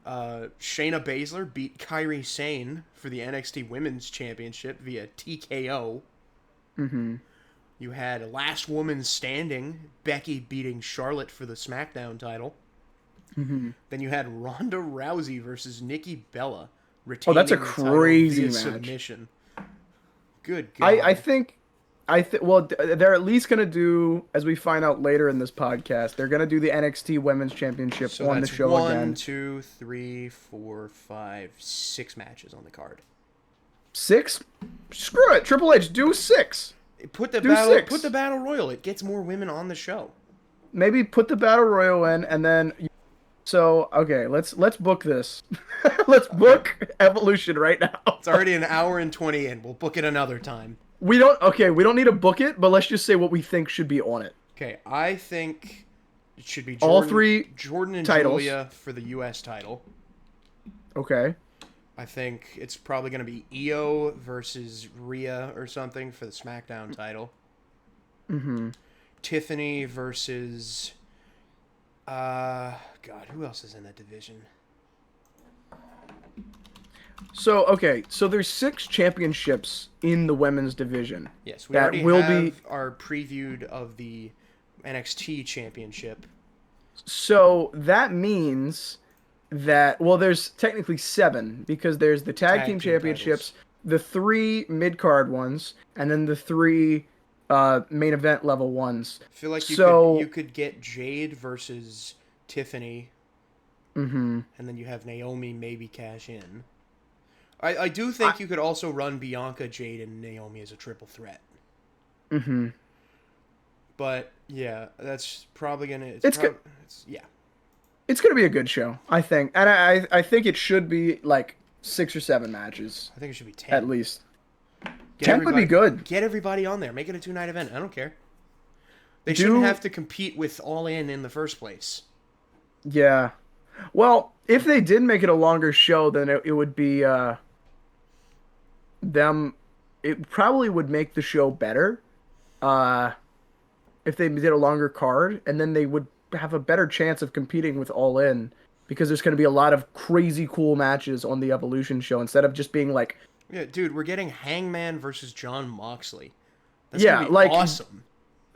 Shayna Baszler beat Kairi Sane for the NXT Women's Championship via TKO. Mm-hmm. You had Last Woman Standing, Becky beating Charlotte for the SmackDown title. Mm-hmm. Then you had Ronda Rousey versus Nikki Bella, retaining that's a the title crazy via match. submission. Good God. I think well, they're at least gonna do, as we find out later in this podcast, they're gonna do the NXT Women's Championship So on the that's show again. 1, 2, 3, 4, 5, 6 matches on the card. 6? Screw it, Triple H, do 6. Put the Do battle. 6. Put the battle royal. It gets more women on the show. Maybe put the Battle Royal in, and then. So okay, let's book this. Let's book Evolution right now. It's already an hour and 20 in. We'll book it another time. We don't need to book it, but let's just say what we think should be on it. Okay, I think it should be All three Jordan and titles. Julia for the U.S. title. Okay. I think it's probably going to be Io versus Rhea or something for the SmackDown title. Mm-hmm. Tiffany versus... God, who else is in that division? So so there's 6 championships in the women's division. Yes, we that already will have be our previewed of the NXT championship. So that means that, well, there's technically 7 because there's the tag team championships, titles. the 3 mid card ones, and then the 3 main event level ones. I feel like you could get Jade versus Tiffany, Mm-hmm. and then you have Naomi maybe cash in. I do think you could also run Bianca, Jade, and Naomi as a triple threat. Mm-hmm. But yeah, that's probably gonna. Yeah. It's gonna be a good show, I think, and I think it should be like 6 or 7 matches I think it should be 10 at least. Get 10 would be good. Get everybody on there. Make it a 2-night event. I don't care. They shouldn't have to compete with All In the first place. Yeah. Well, if they did make it a longer show, then it would be them. It probably would make the show better. If they did a longer card, and then they would have a better chance of competing with All In, because there's going to be a lot of crazy cool matches on the Evolution show instead of just being like, yeah, dude, we're getting Hangman versus John Moxley. That's yeah, gonna be like awesome.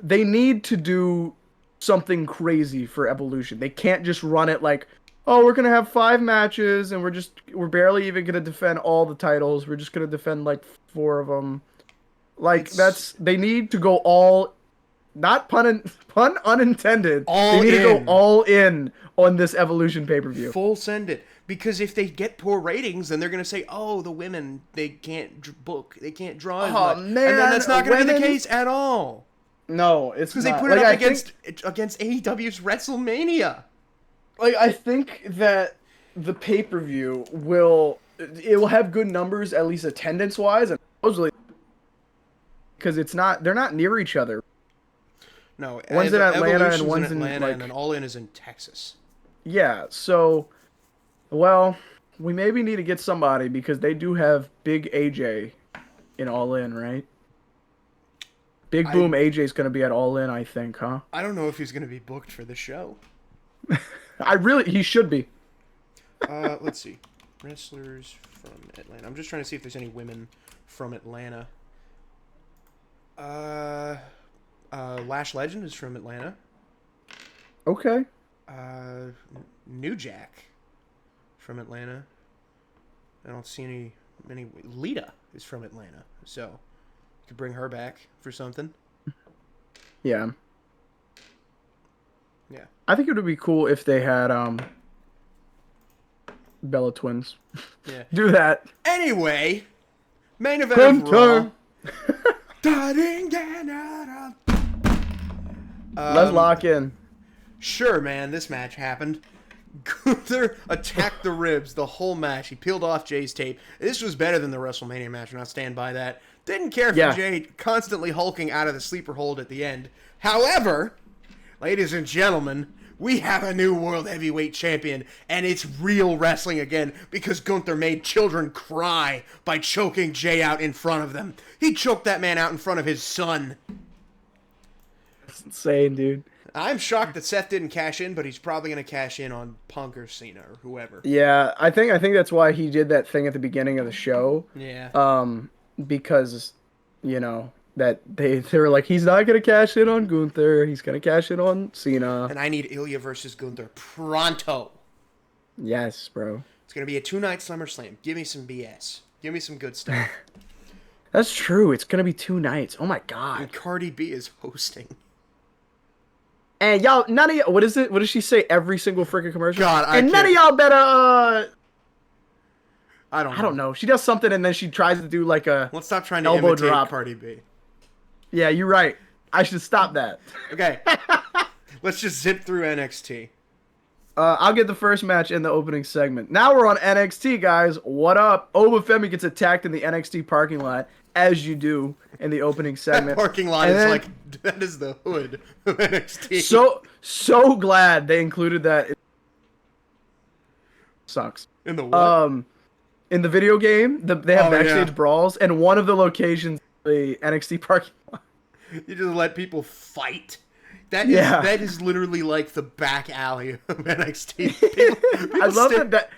They need to do something crazy for Evolution. They can't just run it like, oh, we're gonna have 5 matches and we're barely even gonna defend all the titles. We're just gonna defend like 4 of them. Like they need to go all, not pun unintended. All they need in. to go all in on this Evolution pay-per-view. Full send it. Because if they get poor ratings, then they're going to say, oh, the women, they can't book, they can't draw as much. Man, and then that's not going to be the women- case at all. No, it's Because not. they put it Like, up against AEW's WrestleMania. Like, I think that the pay-per-view will have good numbers, at least attendance-wise, and supposedly, because they're not near each other. No, One's in Atlanta Evolution's and one's in, Atlanta, like, and then All In is in Texas. Yeah, so, well, we maybe need to get somebody, because they do have Big AJ in All In, right? Big Boom AJ's going to be at All In, I think, huh? I don't know if he's going to be booked for the show. He should be. Let's see. Wrestlers from Atlanta. I'm just trying to see if there's any women from Atlanta. Lash Legend is from Atlanta. Okay. New Jack from Atlanta. I don't see many. Lita is from Atlanta, so you could bring her back for something. Yeah. Yeah. I think it would be cool if they had Bella Twins. Yeah. Do that. Anyway, main event of Raw. Let's lock in. Sure, man, this match happened. Gunther attacked the ribs the whole match. He peeled off Jay's tape. This was better than the WrestleMania match, and I'll stand by that. Didn't care for Jay constantly hulking out of the sleeper hold at the end. However, ladies and gentlemen, we have a new World Heavyweight Champion, and it's real wrestling again because Gunther made children cry by choking Jay out in front of them. He choked that man out in front of his son. That's insane, dude. I'm shocked that Seth didn't cash in, but he's probably going to cash in on Punk or Cena or whoever. Yeah, I think that's why he did that thing at the beginning of the show. Yeah. Because, you know, that they were like, he's not going to cash in on Gunther. He's going to cash in on Cena. And I need Ilya versus Gunther pronto. Yes, bro. It's going to be a 2-night SummerSlam. Give me some BS. Give me some good stuff. That's true. It's going to be 2 nights. Oh, my God. And Cardi B is hosting. And y'all, none of y'all, what is it? What does she say every single freaking commercial? God, none of y'all better, I don't know. She does something and then she tries to do like a Let's stop trying to elbow imitate drop. Cardi B. Yeah, you're right. I should stop that. Okay. Let's just zip through NXT. I'll get the first match in the opening segment. Now we're on NXT, guys. What up? Oba Femi gets attacked in the NXT parking lot, as you do in the opening segment. That parking lot that is the hood of NXT. So glad they included that. Sucks. In the what? In the video game, they have backstage brawls, and one of the locations, the NXT parking lot. You just let people fight. That is literally like the back alley of NXT. People I love that.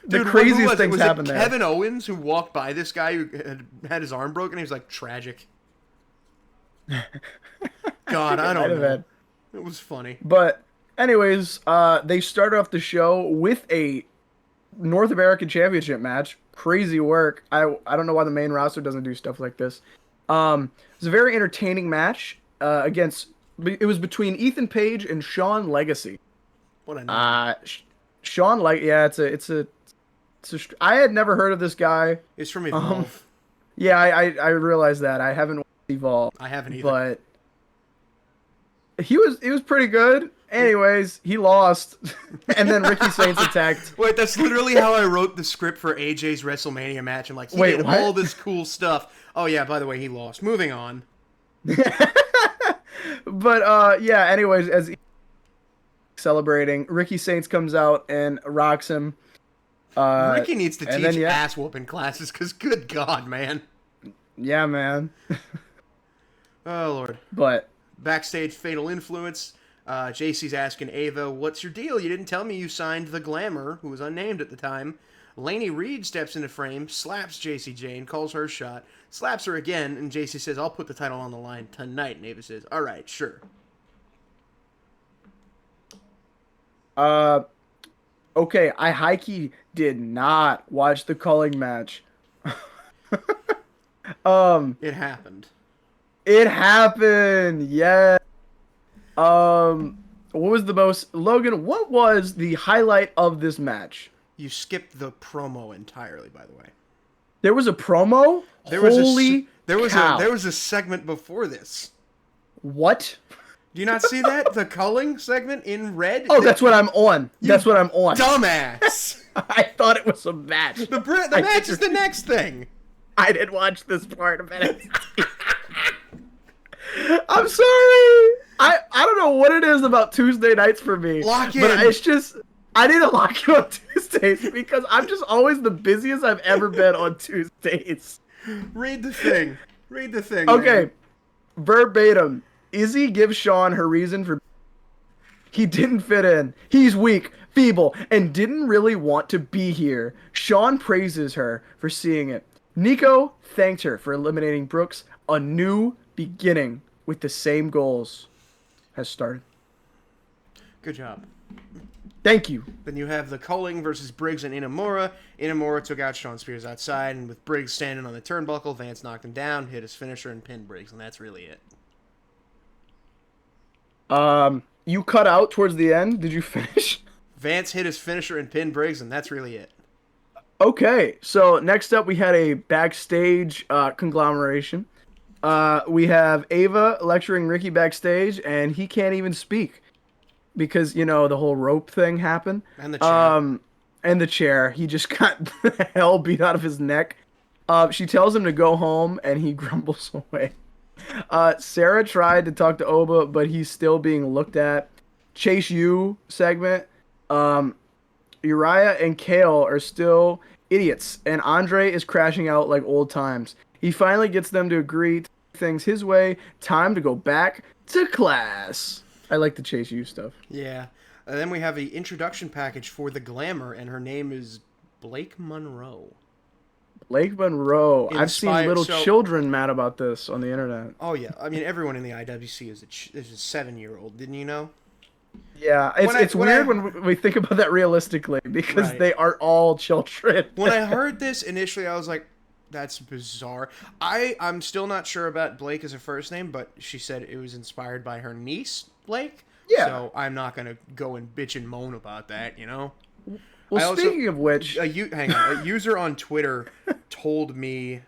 The craziest things happen there. Kevin Owens, who walked by this guy who had his arm broken, he was like, tragic. God, I don't know. It was funny. But anyways, they started off the show with a North American Championship match. Crazy work. I don't know why the main roster doesn't do stuff like this. It was a very entertaining match it was between Ethan Page and Sean Legacy. What a name. Sean I had never heard of this guy. It's from Evolve. Yeah, I realized that. I haven't watched Evolve. I haven't either. But he was pretty good. Anyways, he lost. And then Ricky Saints attacked. Wait, that's literally how I wrote the script for AJ's WrestleMania match. I'm like, he did all this cool stuff. Oh yeah, by the way, he lost. Moving on. But yeah, anyways, as celebrating, Ricky Saints comes out and rocks him. Ricky needs to teach ass whooping classes because good God, man. Yeah, man. Oh Lord. But backstage, Fatal Influence. JC's asking Ava, "What's your deal? You didn't tell me you signed the Glamour, who was unnamed at the time." Laney Reed steps into frame, slaps JC Jane, calls her shot, slaps her again, and JC says, "I'll put the title on the line tonight." And Ava says, "All right, sure." Okay, I high-key did not watch the culling match. It happened. It happened, yeah. What was Logan, what was the highlight of this match? You skipped the promo entirely, by the way. There was a promo? There was a segment before this. What? Do you not see that? The culling segment in red? Oh, that's what I'm on. That's what I'm on. Dumbass. I thought it was a match. The match is the next thing. I didn't watch this part of it. I'm sorry. I don't know what it is about Tuesday nights for me. Lock in. But it's just, I need to lock in on Tuesdays because I'm just always the busiest I've ever been on Tuesdays. Read the thing. Okay. Man. Verbatim. Izzy gives Sean her reason for... He didn't fit in. He's weak, feeble, and didn't really want to be here. Sean praises her for seeing it. Nico thanked her for eliminating Brooks. A new beginning with the same goals has started. Good job. Thank you. Then you have the culling versus Briggs and Inamura. Inamura took out Sean Spears outside, and with Briggs standing on the turnbuckle, Vance knocked him down, hit his finisher, and pinned Briggs, and that's really it. You cut out towards the end. Did you finish? Vance hit his finisher and pinned Briggs, and that's really it. Okay, so next up we had a backstage conglomeration. We have Ava lecturing Ricky backstage, and he can't even speak because the whole rope thing happened. And the chair. And the chair. He just got the hell beat out of his neck. She tells him to go home, and he grumbles away. Sarah tried to talk to Oba, but he's still being looked at. Chase U segment. Uriah and Kale are still idiots, and Andre is crashing out like old times. He finally gets them to agree to do things his way. Time to go back to class. I like the Chase U stuff. Yeah. And then we have the introduction package for the Glamour, and her name is Blake Monroe. Blake Monroe. I've seen little children mad about this on the internet. Oh, yeah. I mean, everyone in the IWC is a 7-year-old. Didn't you know? Yeah, it's weird when we think about that realistically because Right. they are all children. When I heard this initially, I was like, that's bizarre. I'm still not sure about Blake as a first name, but she said it was inspired by her niece, Blake. Yeah. So I'm not going to go and bitch and moan about that, Well, speaking of which... hang on. A user on Twitter told me,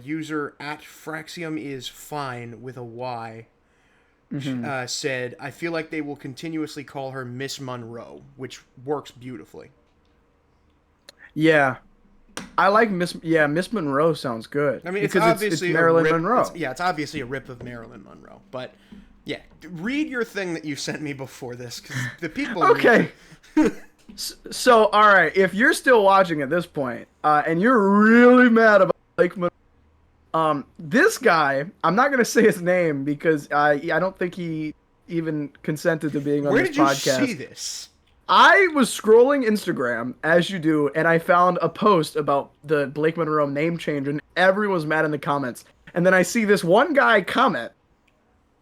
user at Fraxium is fine with a Y, said, I feel like they will continuously call her Miss Monroe, which works beautifully. Yeah. I like Miss Monroe sounds good. I mean, it's because obviously it's Marilyn Monroe. It's obviously a rip of Marilyn Monroe. But, yeah, read your thing that you sent me before this, because the people... Okay. So, all right, if you're still watching at this point, and you're really mad about Blake Monroe, this guy, I'm not going to say his name because I don't think he even consented to being on this podcast. Where did you see this? I was scrolling Instagram, as you do, and I found a post about the Blake Monroe name change, and everyone was mad in the comments. And then I see this one guy comment,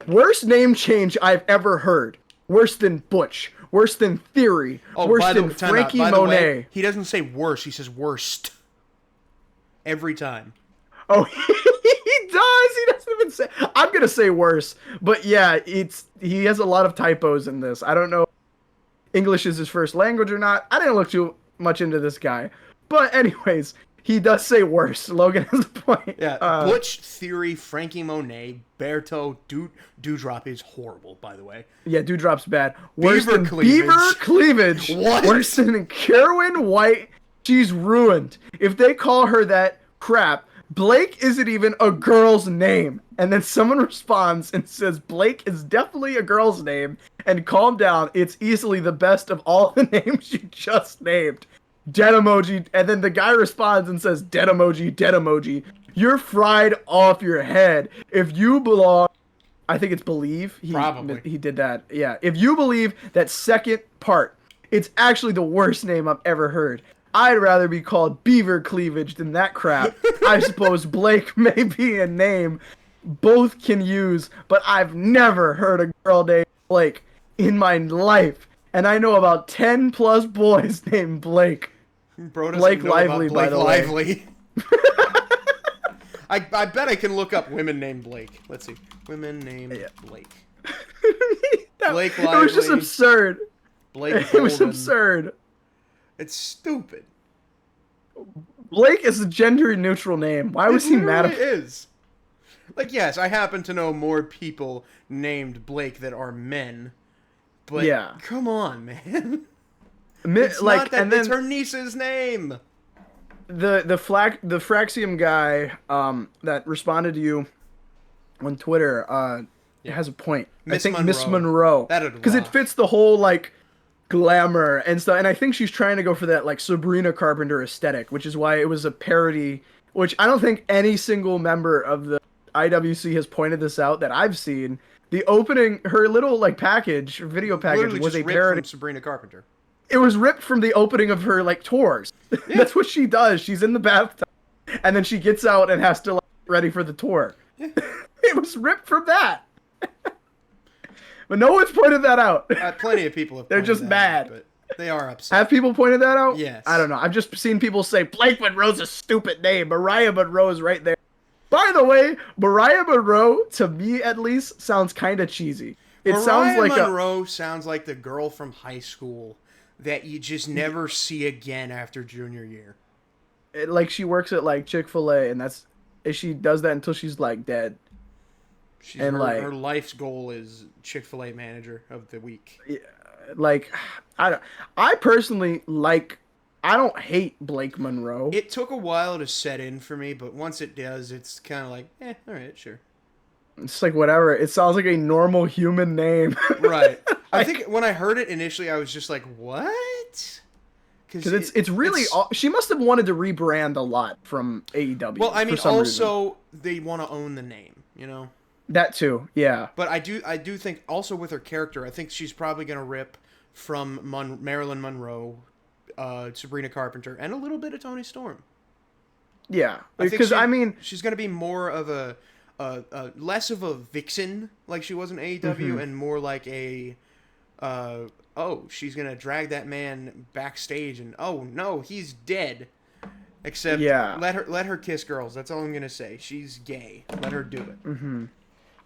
worst name change I've ever heard. Worse than Butch. Worse than Theory. Worse than Frankie Monet. He doesn't say worse, he says worst. Every time. Oh, he does. He doesn't even say. I'm going to say worse. But yeah, he has a lot of typos in this. I don't know if English is his first language or not. I didn't look too much into this guy. But anyways, he does say worse. Logan has a point. Yeah, Butch, Theory, Frankie Monet, Berto, Dewdrop is horrible, by the way. Yeah, Dewdrop's bad. Worse Beaver than Cleavage. Beaver Cleavage. What? Worse than Kerwin White. She's ruined. If they call her that crap, Blake isn't even a girl's name. And then someone responds and says, Blake is definitely a girl's name. And calm down. It's easily the best of all the names you just named. Dead emoji. And then the guy responds and says, dead emoji, dead emoji. You're fried off your head. If you belong, I think it's believe. Probably. He did that. Yeah. If you believe that second part, it's actually the worst name I've ever heard. I'd rather be called Beaver Cleavage than that crap. I suppose Blake may be a name both can use, but I've never heard a girl named Blake in my life. And I know about 10 plus boys named Blake. Bro doesn't Blake know Lively, about Blake by the Lively. I bet I can look up women named Blake. Let's see. Women named Blake. Blake Lively. It was just absurd. Blake It was Bolden. absurd. It's stupid. Blake is a gender neutral name. Why was he mad It at is. Like, yes, I happen to know more people named Blake that are men. But Yeah. come on, man. It's like not that, and then it's her niece's name. the Fraxium guy that responded to you on Twitter has a point. Miss I think Monroe. Miss Monroe, That'd because it rock. fits the whole like glamour and stuff. And I think she's trying to go for that like Sabrina Carpenter aesthetic, which is why it was a parody. Which I don't think any single member of the IWC has pointed this out that I've seen. The opening, her little like video package Literally was just a ripped parody. from Sabrina Carpenter. It was ripped from the opening of her like tours. That's what she does. She's in the bathtub, and then she gets out and has to like get ready for the tour. It was ripped from that. But no one's pointed that out. Plenty of people have They're pointed just that mad. out, but they are upset. Have people pointed that out? Yes. I don't know. I've just seen people say Blake Monroe's a stupid name. Mariah Monroe is right there. By the way, Mariah Monroe, to me at least, sounds kind of cheesy. It sounds Mariah like Monroe sounds like the girl from high school that you just never see again after junior year. like she works at like Chick-fil-A, and she does that until she's like dead. And Her life's goal is Chick-fil-A manager of the week. yeah, like I personally like. I don't hate Blake Monroe. It took a while to set in for me, but once it does, it's kind of like, all right, sure. It's like whatever. It sounds like a normal human name. Right. I think when I heard it initially, I was just like, what? Because it's really she must have wanted to rebrand a lot from AEW. Well, I mean, also reason. they want to own the name, you know. That too, yeah. But I do think also with her character, I think she's probably gonna rip from Marilyn Monroe, Sabrina Carpenter, and a little bit of Toni Storm. Yeah, because I mean, she's gonna be more of a less of a vixen like she was in AEW, and more like a she's gonna drag that man backstage, and oh no, he's dead. Except let her kiss girls. That's all I'm gonna say. She's gay. Let her do it. Mm-hmm.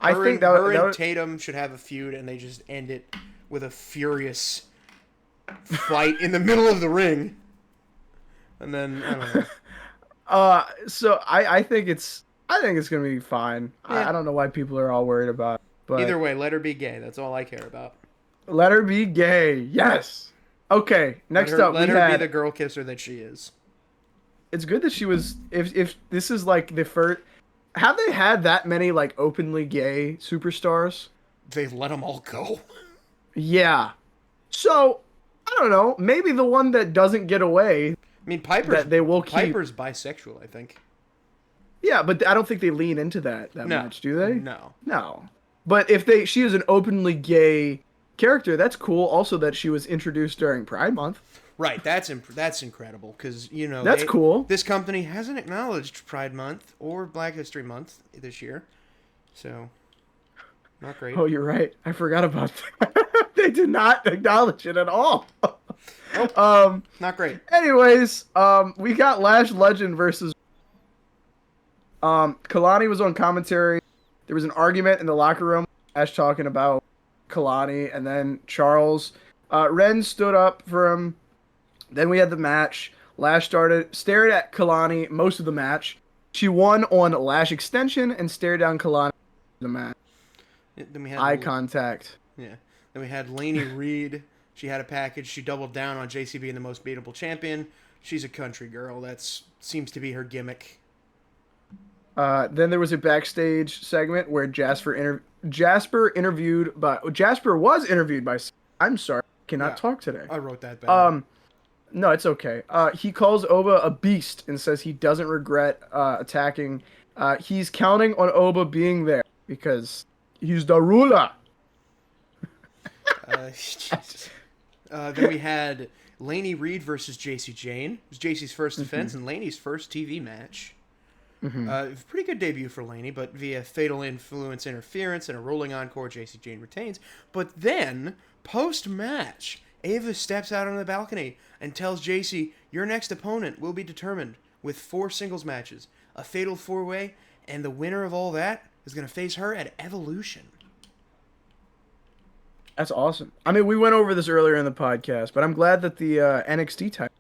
Her and Tatum should have a feud, and they just end it with a furious fight in the middle of the ring. And then I don't know. So I think it's gonna be fine. Yeah. I don't know why people are all worried about it, but either way, let her be gay. That's all I care about. Let her be gay. Yes. Okay. Next up, let her be the girl kisser that she is. It's good that she was. If this is like the first, have they had that many like openly gay superstars? They let them all go. Yeah. So I don't know. Maybe the one that doesn't get away. I mean, Piper's bisexual, I think. Yeah, but I don't think they lean into that much, do they? No. But if she is an openly gay character, that's cool. Also, that she was introduced during Pride Month. Right, that's incredible because that's cool. This company hasn't acknowledged Pride Month or Black History Month this year, so not great. Oh, you're right. I forgot about that. They did not acknowledge it at all. Nope. Not great. Anyways, we got Lash Legend versus. Kalani was on commentary. There was an argument in the locker room. Lash talking about Kalani, and then Charles. Ren stood up for him. Then we had the match. Lash stared at Kalani most of the match. She won on Lash extension and stared down Kalani the match. Then we had eye contact. Yeah. Then we had Lainey Reed. She had a package. She doubled down on JC being the most beatable champion. She's a country girl. That seems to be her gimmick. Then there was a backstage segment where Jasper was interviewed by. I'm sorry, cannot talk today. I wrote that bad. No, it's okay. He calls Oba a beast and says he doesn't regret attacking. He's counting on Oba being there because he's the ruler. Then we had Lainey Reed versus JC Jane. It was JC's first defense and Lainey's first TV match. Pretty good debut for Lainey, but via fatal influence interference and a rolling encore, JC Jane retains. But then, post-match, Ava steps out on the balcony and tells JC, your next opponent will be determined with 4 singles matches, a fatal 4-way, and the winner of all that is going to face her at Evolution. That's awesome. I mean, we went over this earlier in the podcast, but I'm glad that the NXT title.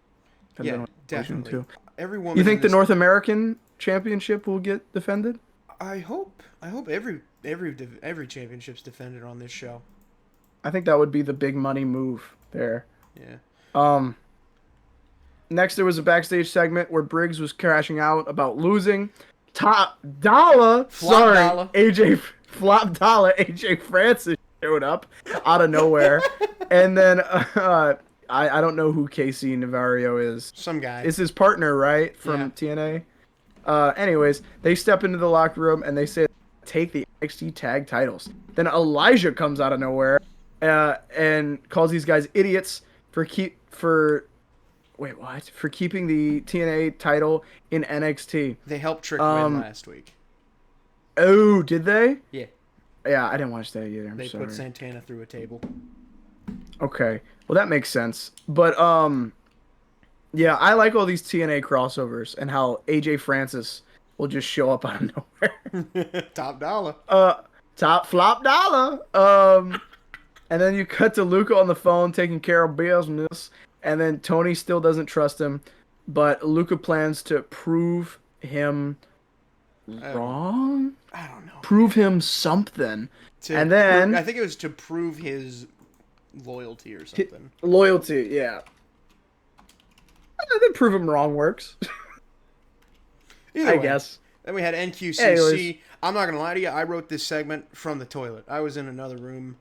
Yeah, definitely. Too. You think the North American Championship will get defended? I hope every championship's defended on this show. I think that would be the big money move there. Yeah. Next, there was a backstage segment where Briggs was crashing out about losing. Top Dollar. AJ Francis showed up out of nowhere, and then I don't know who Casey Navarro is. Some guy. It's his partner, right, from TNA. Anyways, they step into the locker room and they say, take the NXT tag titles. Then Elijah comes out of nowhere and calls these guys idiots for keeping the TNA title in NXT. They helped Trick win last week. Oh, did they? Yeah. Yeah, I didn't watch that either. They put Santana through a table. Okay. Well, that makes sense. But, yeah, I like all these TNA crossovers and how AJ Francis will just show up out of nowhere. Top dollar. Top flop dollar. And then you cut to Luca on the phone taking care of business, and then Tony still doesn't trust him, but Luca plans to prove him wrong. I don't know. Prove him something, and I then think it was to prove his loyalty or something. loyalty. Yeah. Then prove him wrong works. Either way. Guess. Then we had NQCC. Anyways. I'm not gonna lie to you. I wrote this segment from the toilet. I was in another room.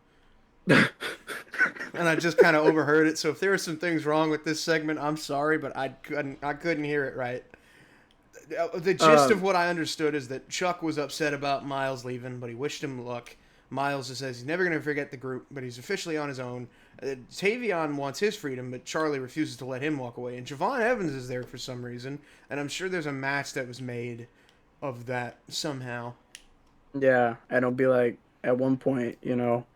And I just kind of overheard it. So if there are some things wrong with this segment, I'm sorry, but I couldn't hear it right. The gist of what I understood is that Chuck was upset about Miles leaving, but he wished him luck. Miles just says he's never going to forget the group, but he's officially on his own. Tavion wants his freedom, but Charlie refuses to let him walk away. And Javon Evans is there for some reason, and I'm sure there's a match that was made of that somehow. Yeah, and it'll be like at one point, you know.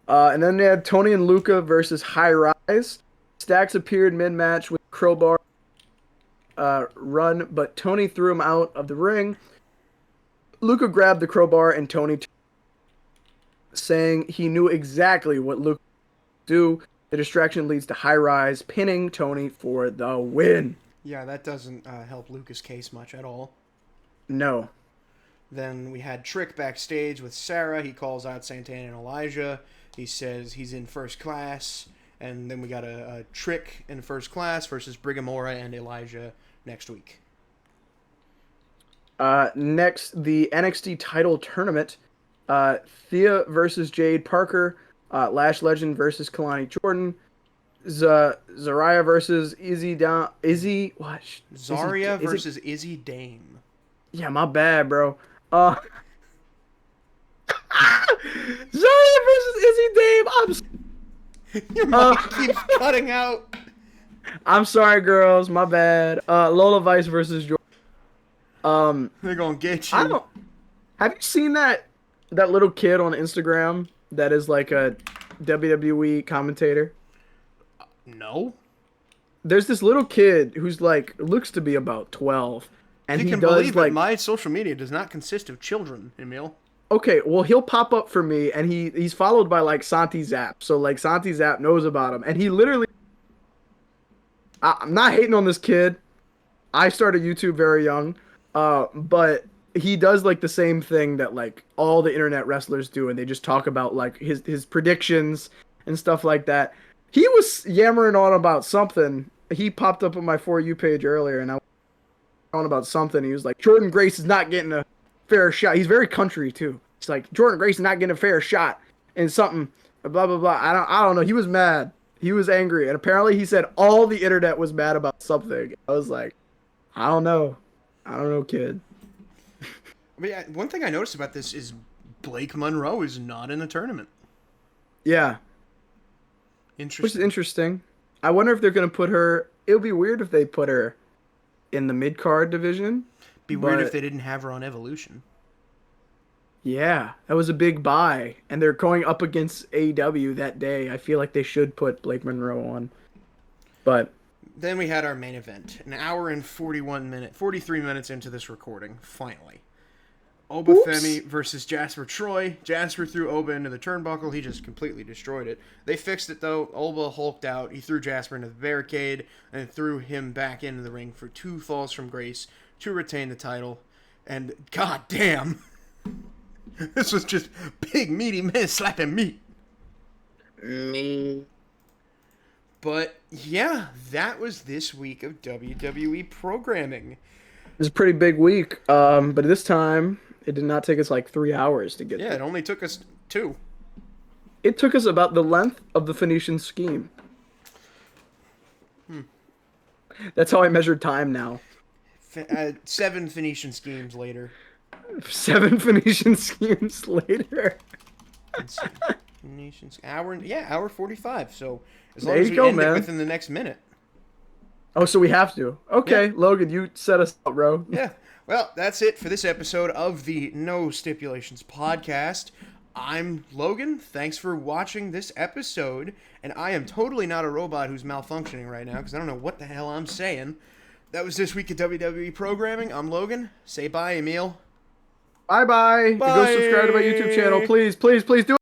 And then they had Tony and Luca versus High Rise. Stacks appeared mid-match with crowbar run, but Tony threw him out of the ring. Luca grabbed the crowbar and Tony saying he knew exactly what Luca would do. The distraction leads to High Rise pinning Tony for the win. Yeah, that doesn't help Luca's case much at all. No. Then we had Trick backstage with Sarah. He calls out Santana and Elijah. He says he's in first class. And then we got a Trick in first class versus Brigamora and Elijah next week. Next, the NXT title tournament. Thea versus Jade Parker. Lash Legend versus Kalani Jordan. Zarya versus Zarya versus Izzy Dame. Yeah, my bad, bro. Zarya versus Izzy Dame. Your mic keeps cutting out. I'm sorry, girls. My bad. Lola Vice versus Jordan. They're gonna get you. Have you seen that little kid on Instagram that is like a WWE commentator? No. There's this little kid who's like looks to be about 12, and You can believe that my social media does not consist of children, Emil. Okay, well, he'll pop up for me, and he's followed by, like, Santi Zap. So, like, Santi Zap knows about him. And he literally... I'm not hating on this kid. I started YouTube very young. But he does, like, the same thing that, like, all the internet wrestlers do. And they just talk about, like, his predictions and stuff like that. He was yammering on about something. He popped up on my For You page earlier, and I was on about something. He was like, Jordan Grace is not getting a fair shot. He's very country too. It's like Jordan Grace is not getting a fair shot in something. Blah blah blah. I don't know. He was mad. He was angry, and apparently he said all the internet was mad about something. I was like, I don't know, kid. I mean, one thing I noticed about this is Blake Monroe is not in the tournament. Yeah. Interesting. Which is interesting. I wonder if they're gonna put her. It would be weird if they put her in the mid card division. Be weird if they didn't have her on Evolution. Yeah, that was a big buy, and they're going up against AEW that day. I feel like they should put Blake Monroe on. But then we had our main event, an hour and 43 minutes into this recording. Finally, Oba Femi versus Jasper Troy. Jasper threw Oba into the turnbuckle. He just completely destroyed it. They fixed it though. Oba hulked out. He threw Jasper into the barricade and threw him back into the ring for 2 falls from grace to retain the title. And goddamn, this was just big meaty men slapping meat. But yeah, that was this week of WWE programming. It was a pretty big week, but this time it did not take us like 3 hours to get. Yeah, it only took us 2. It took us about the length of the Phoenician scheme. That's how I measure time now. 7 Phoenician schemes later. 7 Phoenician schemes later. Hour 45. So as long There as you we go, end it man. within the next minute. Oh, so we have to. Okay, Yeah. Logan, you set us up, bro. Yeah. Well, that's it for this episode of the No Stipulations podcast. I'm Logan. Thanks for watching this episode. And I am totally not a robot who's malfunctioning right now because I don't know what the hell I'm saying. That was this week of WWE programming. I'm Logan. Say bye, Emil. Bye bye. And go subscribe to my YouTube channel, Bye. please, please, please do.